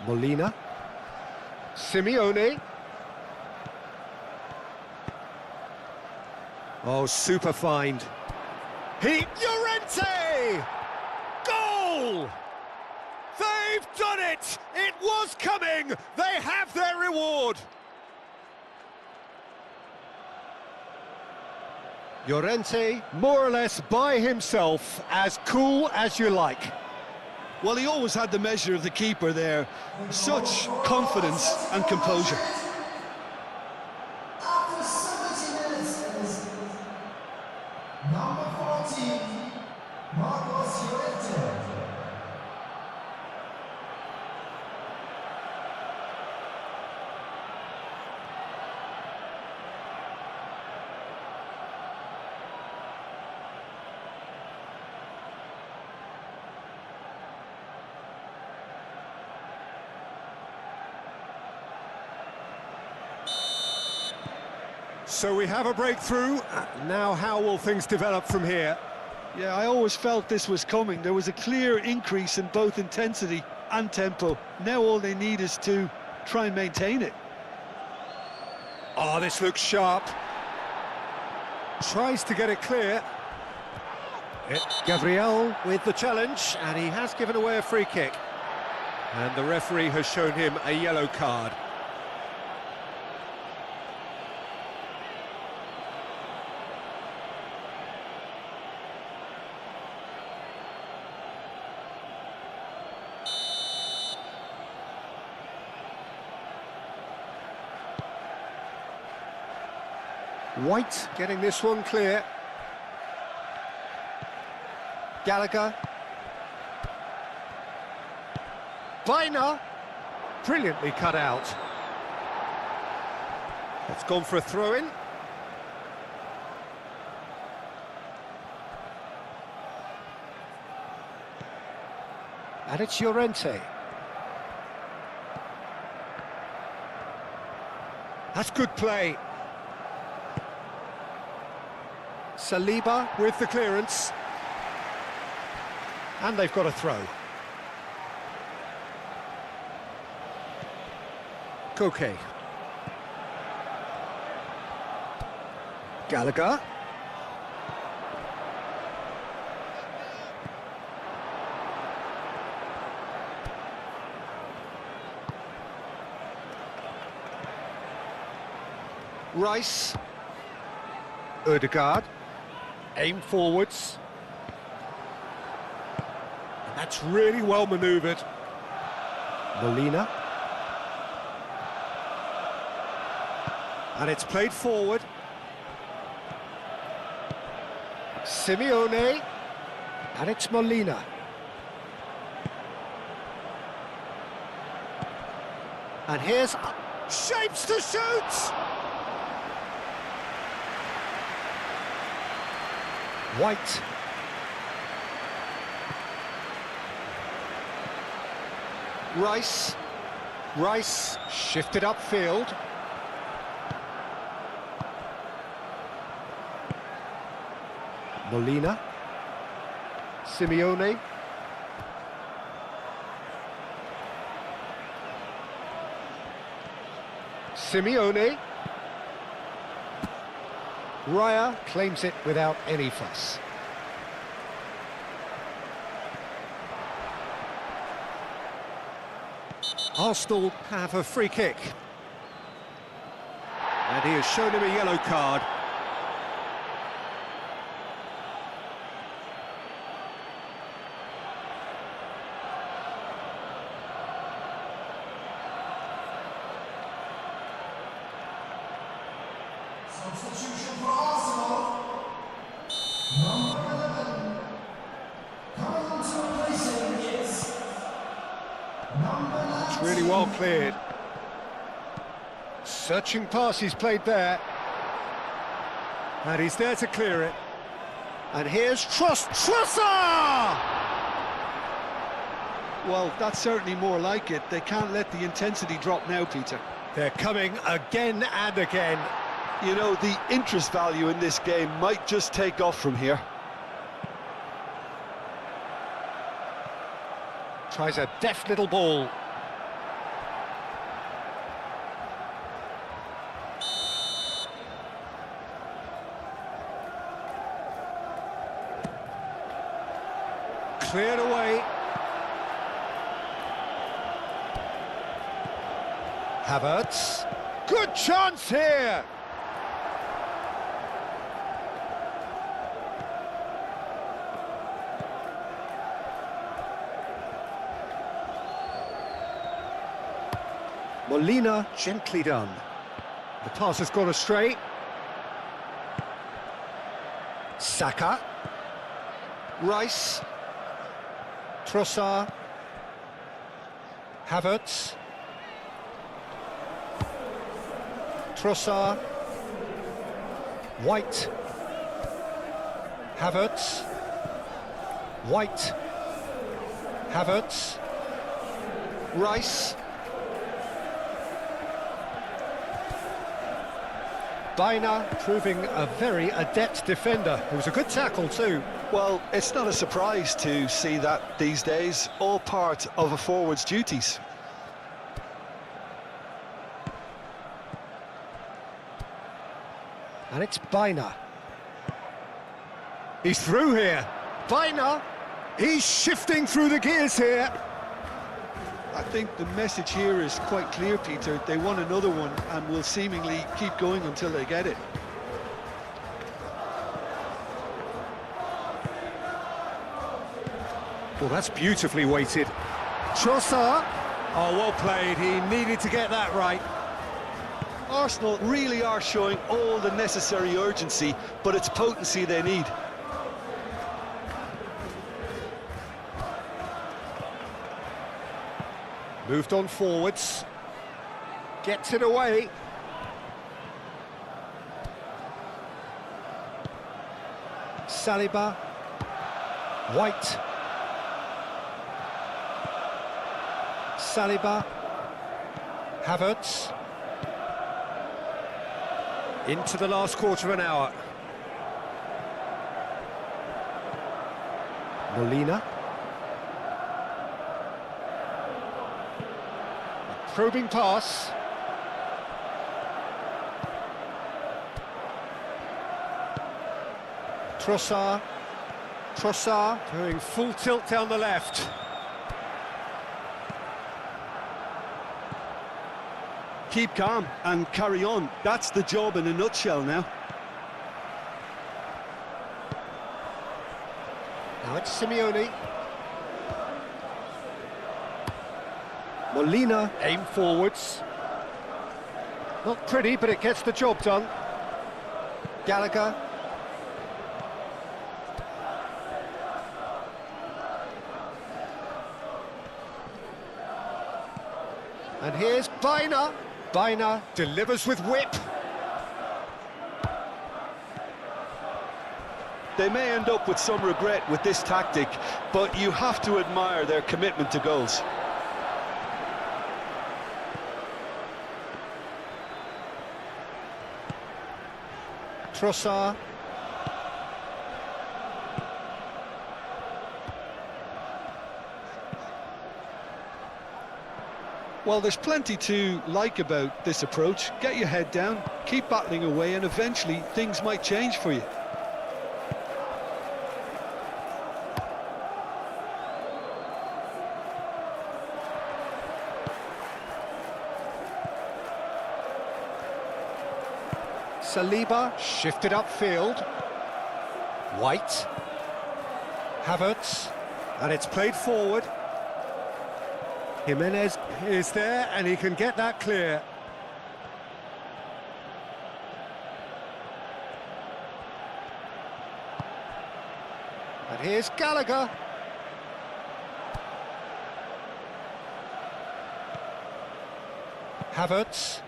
Molina, Simeone. Oh, super find. Llorente! Goal! They've done it! It was coming! They have their reward! Llorente, more or less by himself, as cool as you like. Well, he always had the measure of the keeper there. Such confidence and composure. After 70 minutes, number 14, Marcos Llorente. So we have a breakthrough. Now how will things develop from here? Yeah, I always felt this was coming. There was a clear increase in both intensity and tempo. Now all they need is to try and maintain it. Oh, this looks sharp. Tries to get it clear. Gabriel with the challenge, and he has given away a free kick. And the referee has shown him a yellow card. White getting this one clear. Gallagher. Biner. Brilliantly cut out. It's gone for a throw-in. And it's Llorente. That's good play. Saliba with the clearance. And they've got a throw. Koke. Gallagher. Rice. Ødegaard. Aim forwards. And that's really well manoeuvred. Molina. And it's played forward. Simeone. And it's Molina. And here's shapes to shoot! White. Rice. Rice shifted upfield. Molina. Simeone. Simeone. Raya claims it without any fuss. Arsenal have a free kick. And he has shown him a yellow card. substitution for Arsenal. Number 11. Coming on to replace him is number 19. It's really well cleared. Searching pass he's played there. And he's there to clear it. And here's Trossard! Well, that's certainly more like it. They can't let the intensity drop now, Peter. They're coming again and again. You know, the interest value in this game might just take off from here. Tries a deft little ball. Cleared away. Havertz. Good chance here. Molina, gently done. The pass has gone astray. Saka. Rice. Trossard. Havertz. Trossard. White. Havertz. White. Havertz. Rice. Baina proving a very adept defender. It was a good tackle too. Well, it's not a surprise to see that these days, all part of a forward's duties. And it's Baina. He's through here. Baina, he's shifting through the gears here. I think the message here is quite clear, Peter. They want another one and will seemingly keep going until they get it. Well, that's beautifully weighted. Trossard. Oh, well played. He needed to get that right. Arsenal really are showing all the necessary urgency, but it's potency they need. Moved on forwards. Gets it away. Saliba. White. Saliba. Havertz. Into the last quarter of an hour. Molina. Probing pass. Trossard. Trossard doing full tilt down the left. Keep calm and carry on. That's the job in a nutshell now. Now it's Simeone. Molina, aim forwards. Not pretty, but it gets the job done. Gallagher. And here's Baina. Baina delivers with whip. They may end up with some regret with this tactic, but you have to admire their commitment to goals. Trossard. Well, there's plenty to like about this approach. Get your head down, keep battling away, and eventually things might change for you. Saliba shifted upfield. White. Havertz. And it's played forward. Jimenez is there and he can get that clear. And here's Gallagher. Havertz.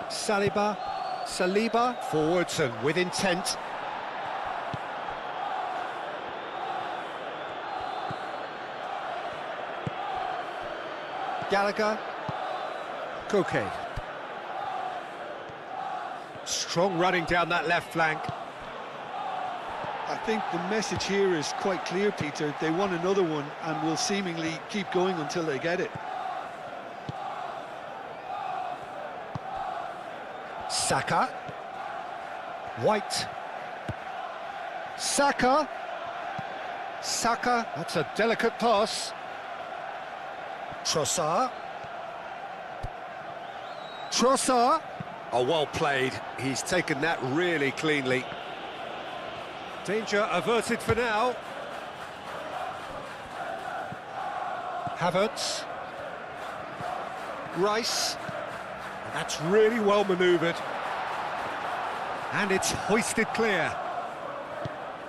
Saliba, forwards and with intent. Gallagher. Koke. Strong running down that left flank. I think the message here is quite clear, Peter. They want another one and will seemingly keep going until they get it. Saka. White. Saka, that's a delicate pass. Trossard. Oh, well played. He's taken that really cleanly. Danger averted for now. Havertz. Rice. And that's really well manoeuvred. And it's hoisted clear.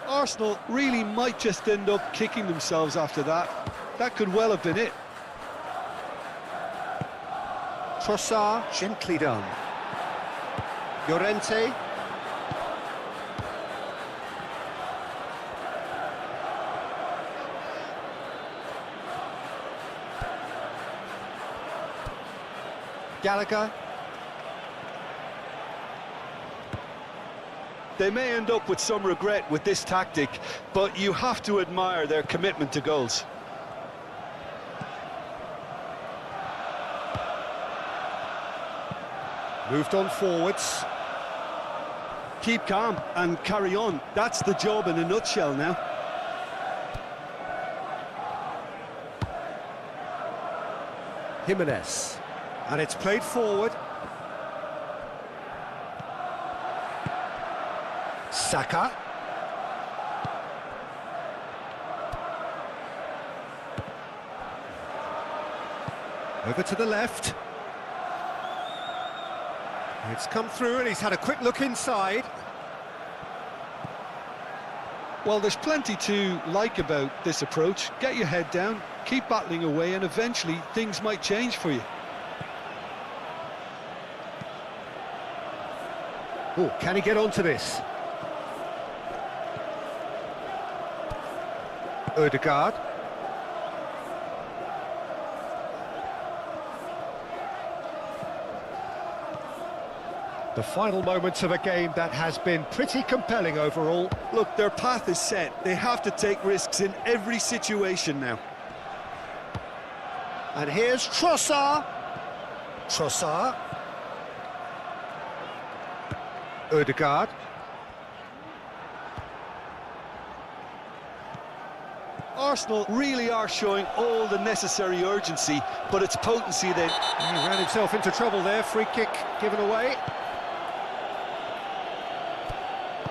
Arsenal really might just end up kicking themselves after that. That could well have been it. Trossard, gently done. Llorente. Gallagher. They may end up with some regret with this tactic, but you have to admire their commitment to goals. Moved on forwards. Keep calm and carry on. That's the job in a nutshell now. Jimenez. And it's played forward. Saka. Over to the left. It's come through and he's had a quick look inside. Well, there's plenty to like about this approach. Get your head down, keep battling away, and eventually things might change for you. Oh, can he get onto this? Odegaard. The final moments of a game that has been pretty compelling overall. Look, their path is set. They have to take risks in every situation now. And here's Trossard. Odegaard. Arsenal really are showing all the necessary urgency, but it's potency then. He ran himself into trouble there. Free kick given away.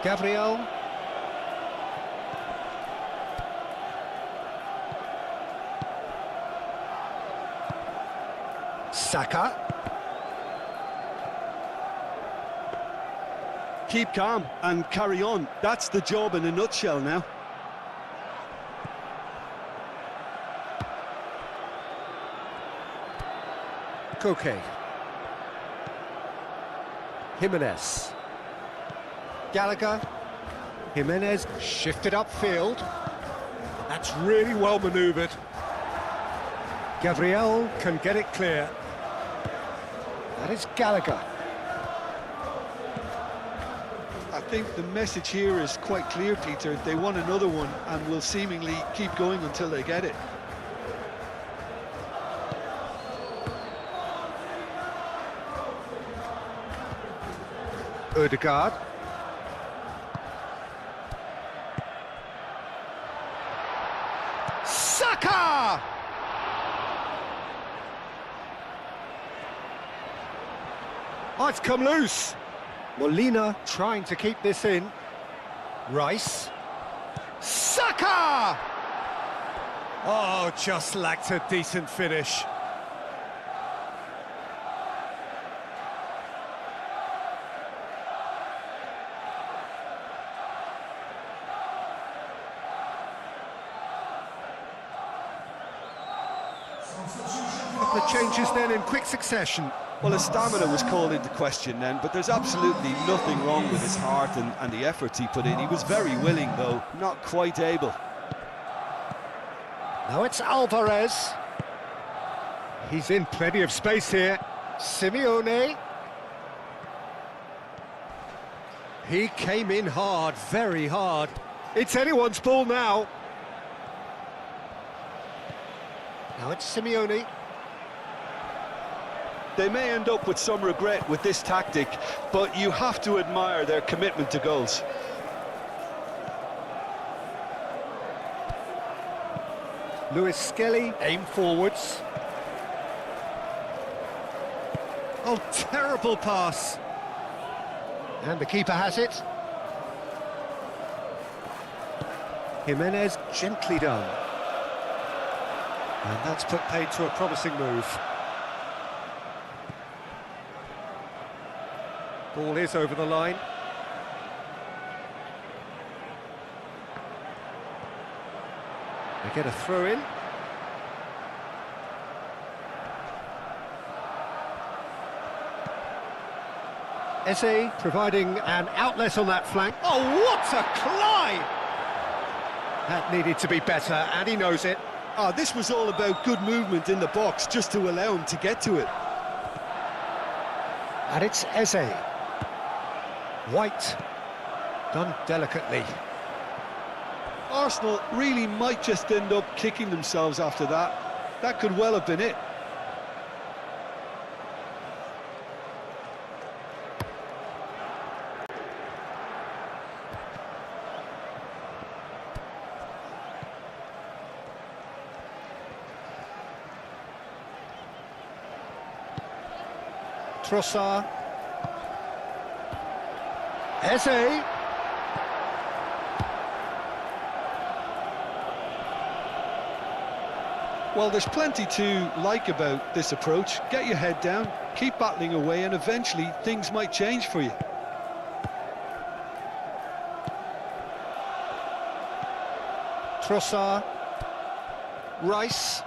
Gabriel. Saka. Keep calm and carry on. That's the job in a nutshell now. Koke. Jimenez. Gallagher. Jimenez shifted upfield. That's really well manoeuvred. Gabriel can get it clear. That is Gallagher. I think the message here is quite clear, Peter. They want another one and will seemingly keep going until they get it. Odegaard. Saka! Oh, it's come loose. Molina trying to keep this in. Rice. Saka! Oh, just lacked a decent finish. Couple of changes then in quick succession. Well, his stamina was called into question then, but there's absolutely nothing wrong with his heart and the efforts he put in. He was very willing, though, not quite able. Now it's Alvarez. He's in plenty of space here. Simeone. He came in hard, very hard. It's anyone's ball now. Now it's Simeone. They may end up with some regret with this tactic, but you have to admire their commitment to goals. Lewis Skelly, aim forwards. Oh, terrible pass. And the keeper has it. Jimenez, gently done. And that's put paid to a promising move. Ball is over the line. They get a throw in. Eze providing an outlet on that flank. Oh, what a climb! That needed to be better, and he knows it. This was all about good movement in the box, just to allow him to get to it. And it's Eze. White, done delicately. Arsenal really might just end up kicking themselves after that. That could well have been it. Trossard. Eze. Well, there's plenty to like about this approach. Get your head down, keep battling away, and eventually things might change for you. Trossard. Rice.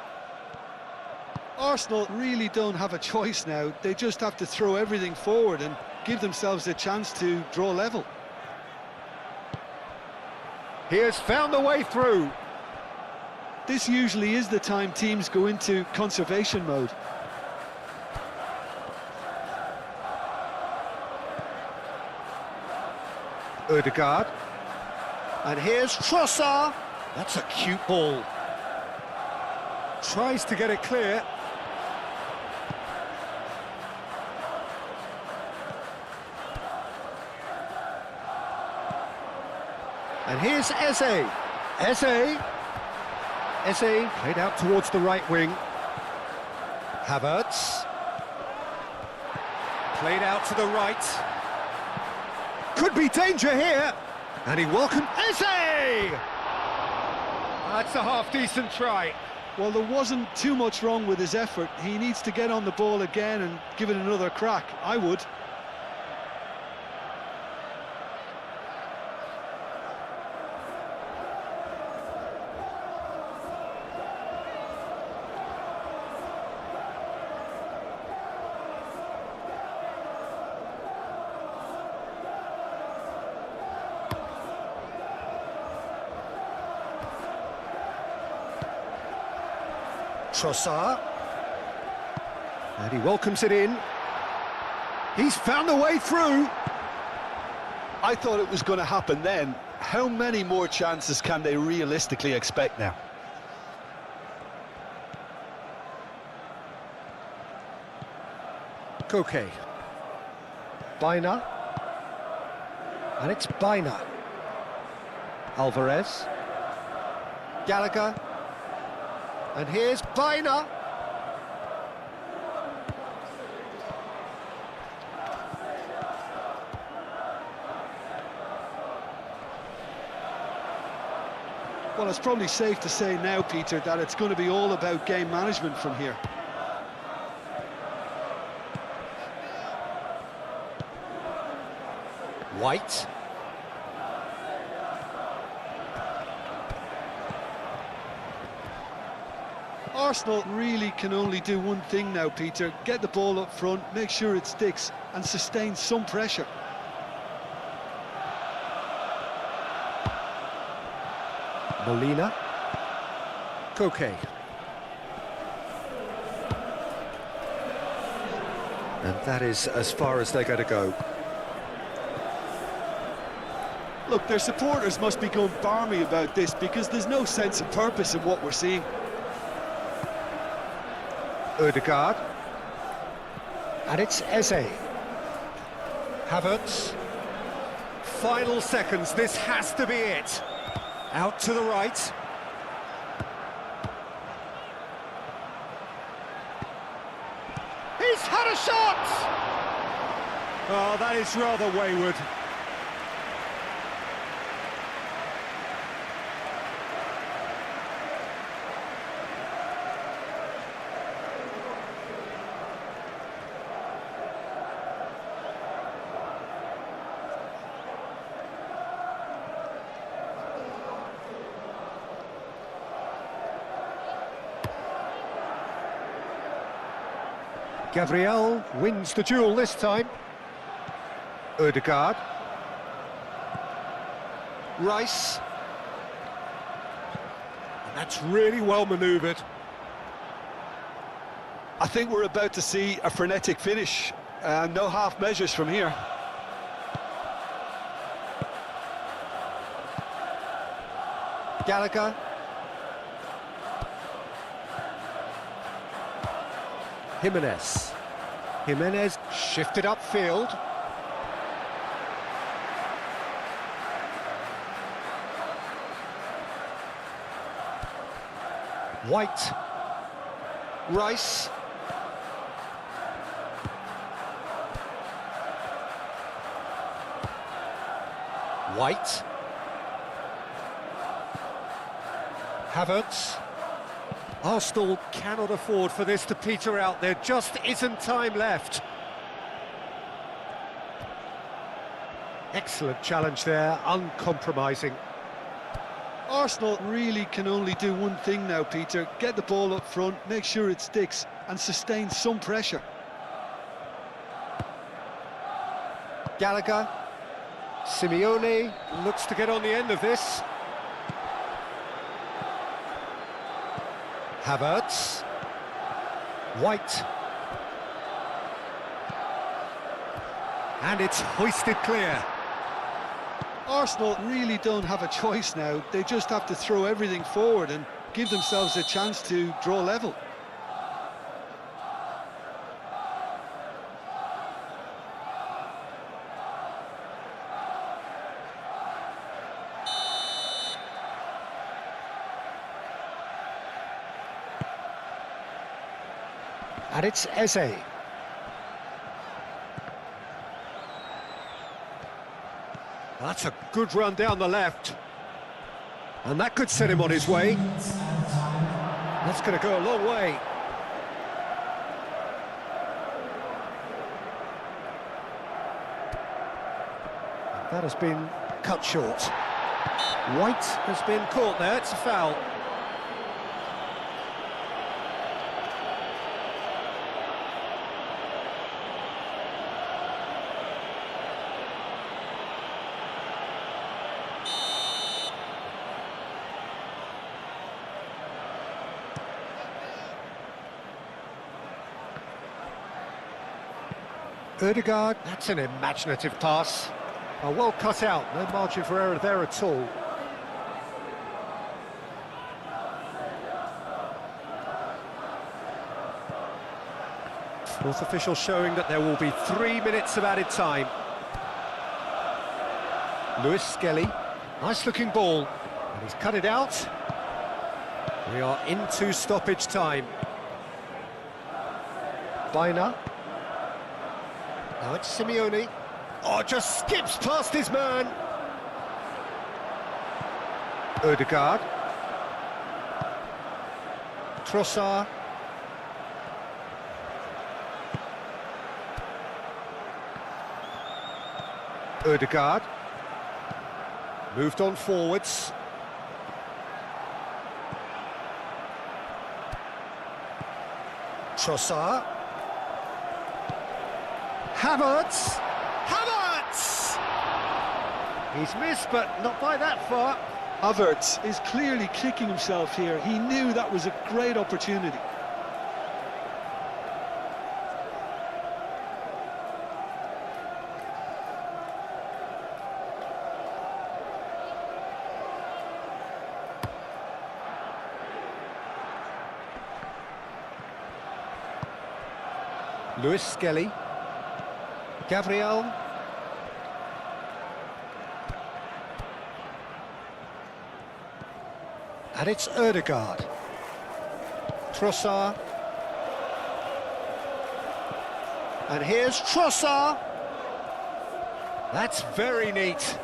Arsenal really don't have a choice now. They just have to throw everything forward and give themselves a chance to draw level. He has found the way through. This usually is the time teams go into conservation mode. Odegaard. And here's Trossard. That's a cute ball. Tries to get it clear. And here's Eze. Eze played out towards the right wing. Havertz. Played out to the right. Could be danger here. And he welcomed Eze! That's a half-decent try. Well, there wasn't too much wrong with his effort. He needs to get on the ball again and give it another crack. I would. Trossard. And he welcomes it in. He's found the way through. I thought it was going to happen then. How many more chances can they realistically expect now? Koke. Baina. And it's Baina. Alvarez. Gallagher. And here's Baina. Well, it's probably safe to say now, Peter, that it's going to be all about game management from here. White. Arsenal really can only do one thing now, Peter. Get the ball up front, make sure it sticks, and sustain some pressure. Molina. Koke. And that is as far as they're going to go. Look, their supporters must be going barmy about this because there's no sense of purpose in what we're seeing. Ødegaard. And it's Eze. Havertz. Final seconds, this has to be it. Out to the right. He's had a shot! Oh, that is rather wayward. Gabriel wins the duel this time. Ødegaard. Rice. And that's really well manoeuvred. I think we're about to see a frenetic finish. No half measures from here. Gallagher. Jimenez shifted upfield. White. Rice. White. Havertz. Arsenal cannot afford for this to peter out. There just isn't time left. Excellent challenge there, uncompromising. Arsenal really can only do one thing now, Peter. Get the ball up front, make sure it sticks, and sustain some pressure. Gallagher. Simeone looks to get on the end of this. Havertz. White. And it's hoisted clear. Arsenal really don't have a choice now. They just have to throw everything forward and give themselves a chance to draw level. And it's Eze. That's a good run down the left. And that could set him on his way. That's going to go a long way. That has been cut short. White has been caught there, it's a foul. Ødegaard, that's an imaginative pass. Oh, well cut out, no margin for error there at all. Fourth official showing that there will be 3 minutes of added time. Lewis Skelly, nice looking ball, and he's cut it out. We are into stoppage time. Biner. Now it's Simeone. Oh, just skips past his man. Ødegaard. Trossard. Ødegaard. Moved on forwards. Trossard. Havertz. Havertz! He's missed, but not by that far. Havertz is clearly kicking himself here. He knew that was a great opportunity. Lewis Skelly. Gabriel. And it's Ødegaard. Trossard. And here's Trossard. That's very neat.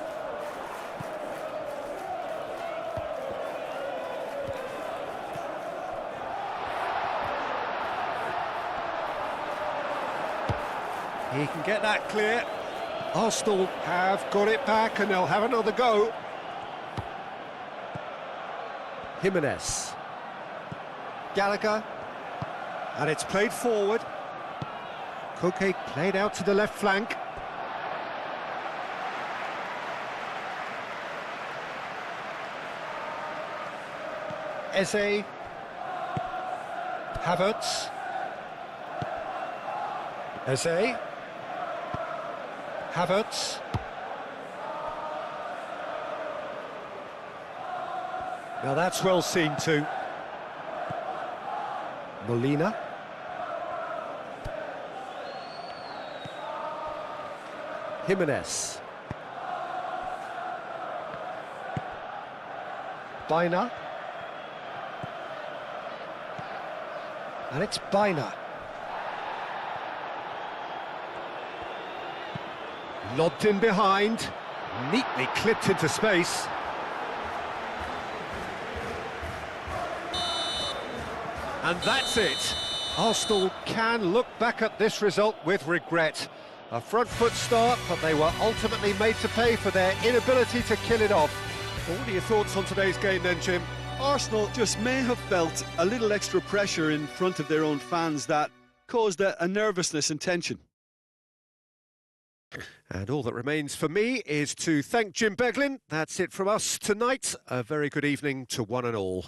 He can get that clear. Arsenal have got it back and they'll have another go. Jimenez. Gallagher. And it's played forward. Koke played out to the left flank. Eze. Havertz. Eze. Havertz. Now that's well seen too. Molina. Jimenez. Bina. And it's Bina. Lobbed in behind, neatly clipped into space. And that's it. Arsenal can look back at this result with regret. A front foot start, but they were ultimately made to pay for their inability to kill it off. Well, what are your thoughts on today's game then, Jim? Arsenal just may have felt a little extra pressure in front of their own fans that caused a nervousness and tension. And all that remains for me is to thank Jim Beglin. That's it from us tonight. A very good evening to one and all.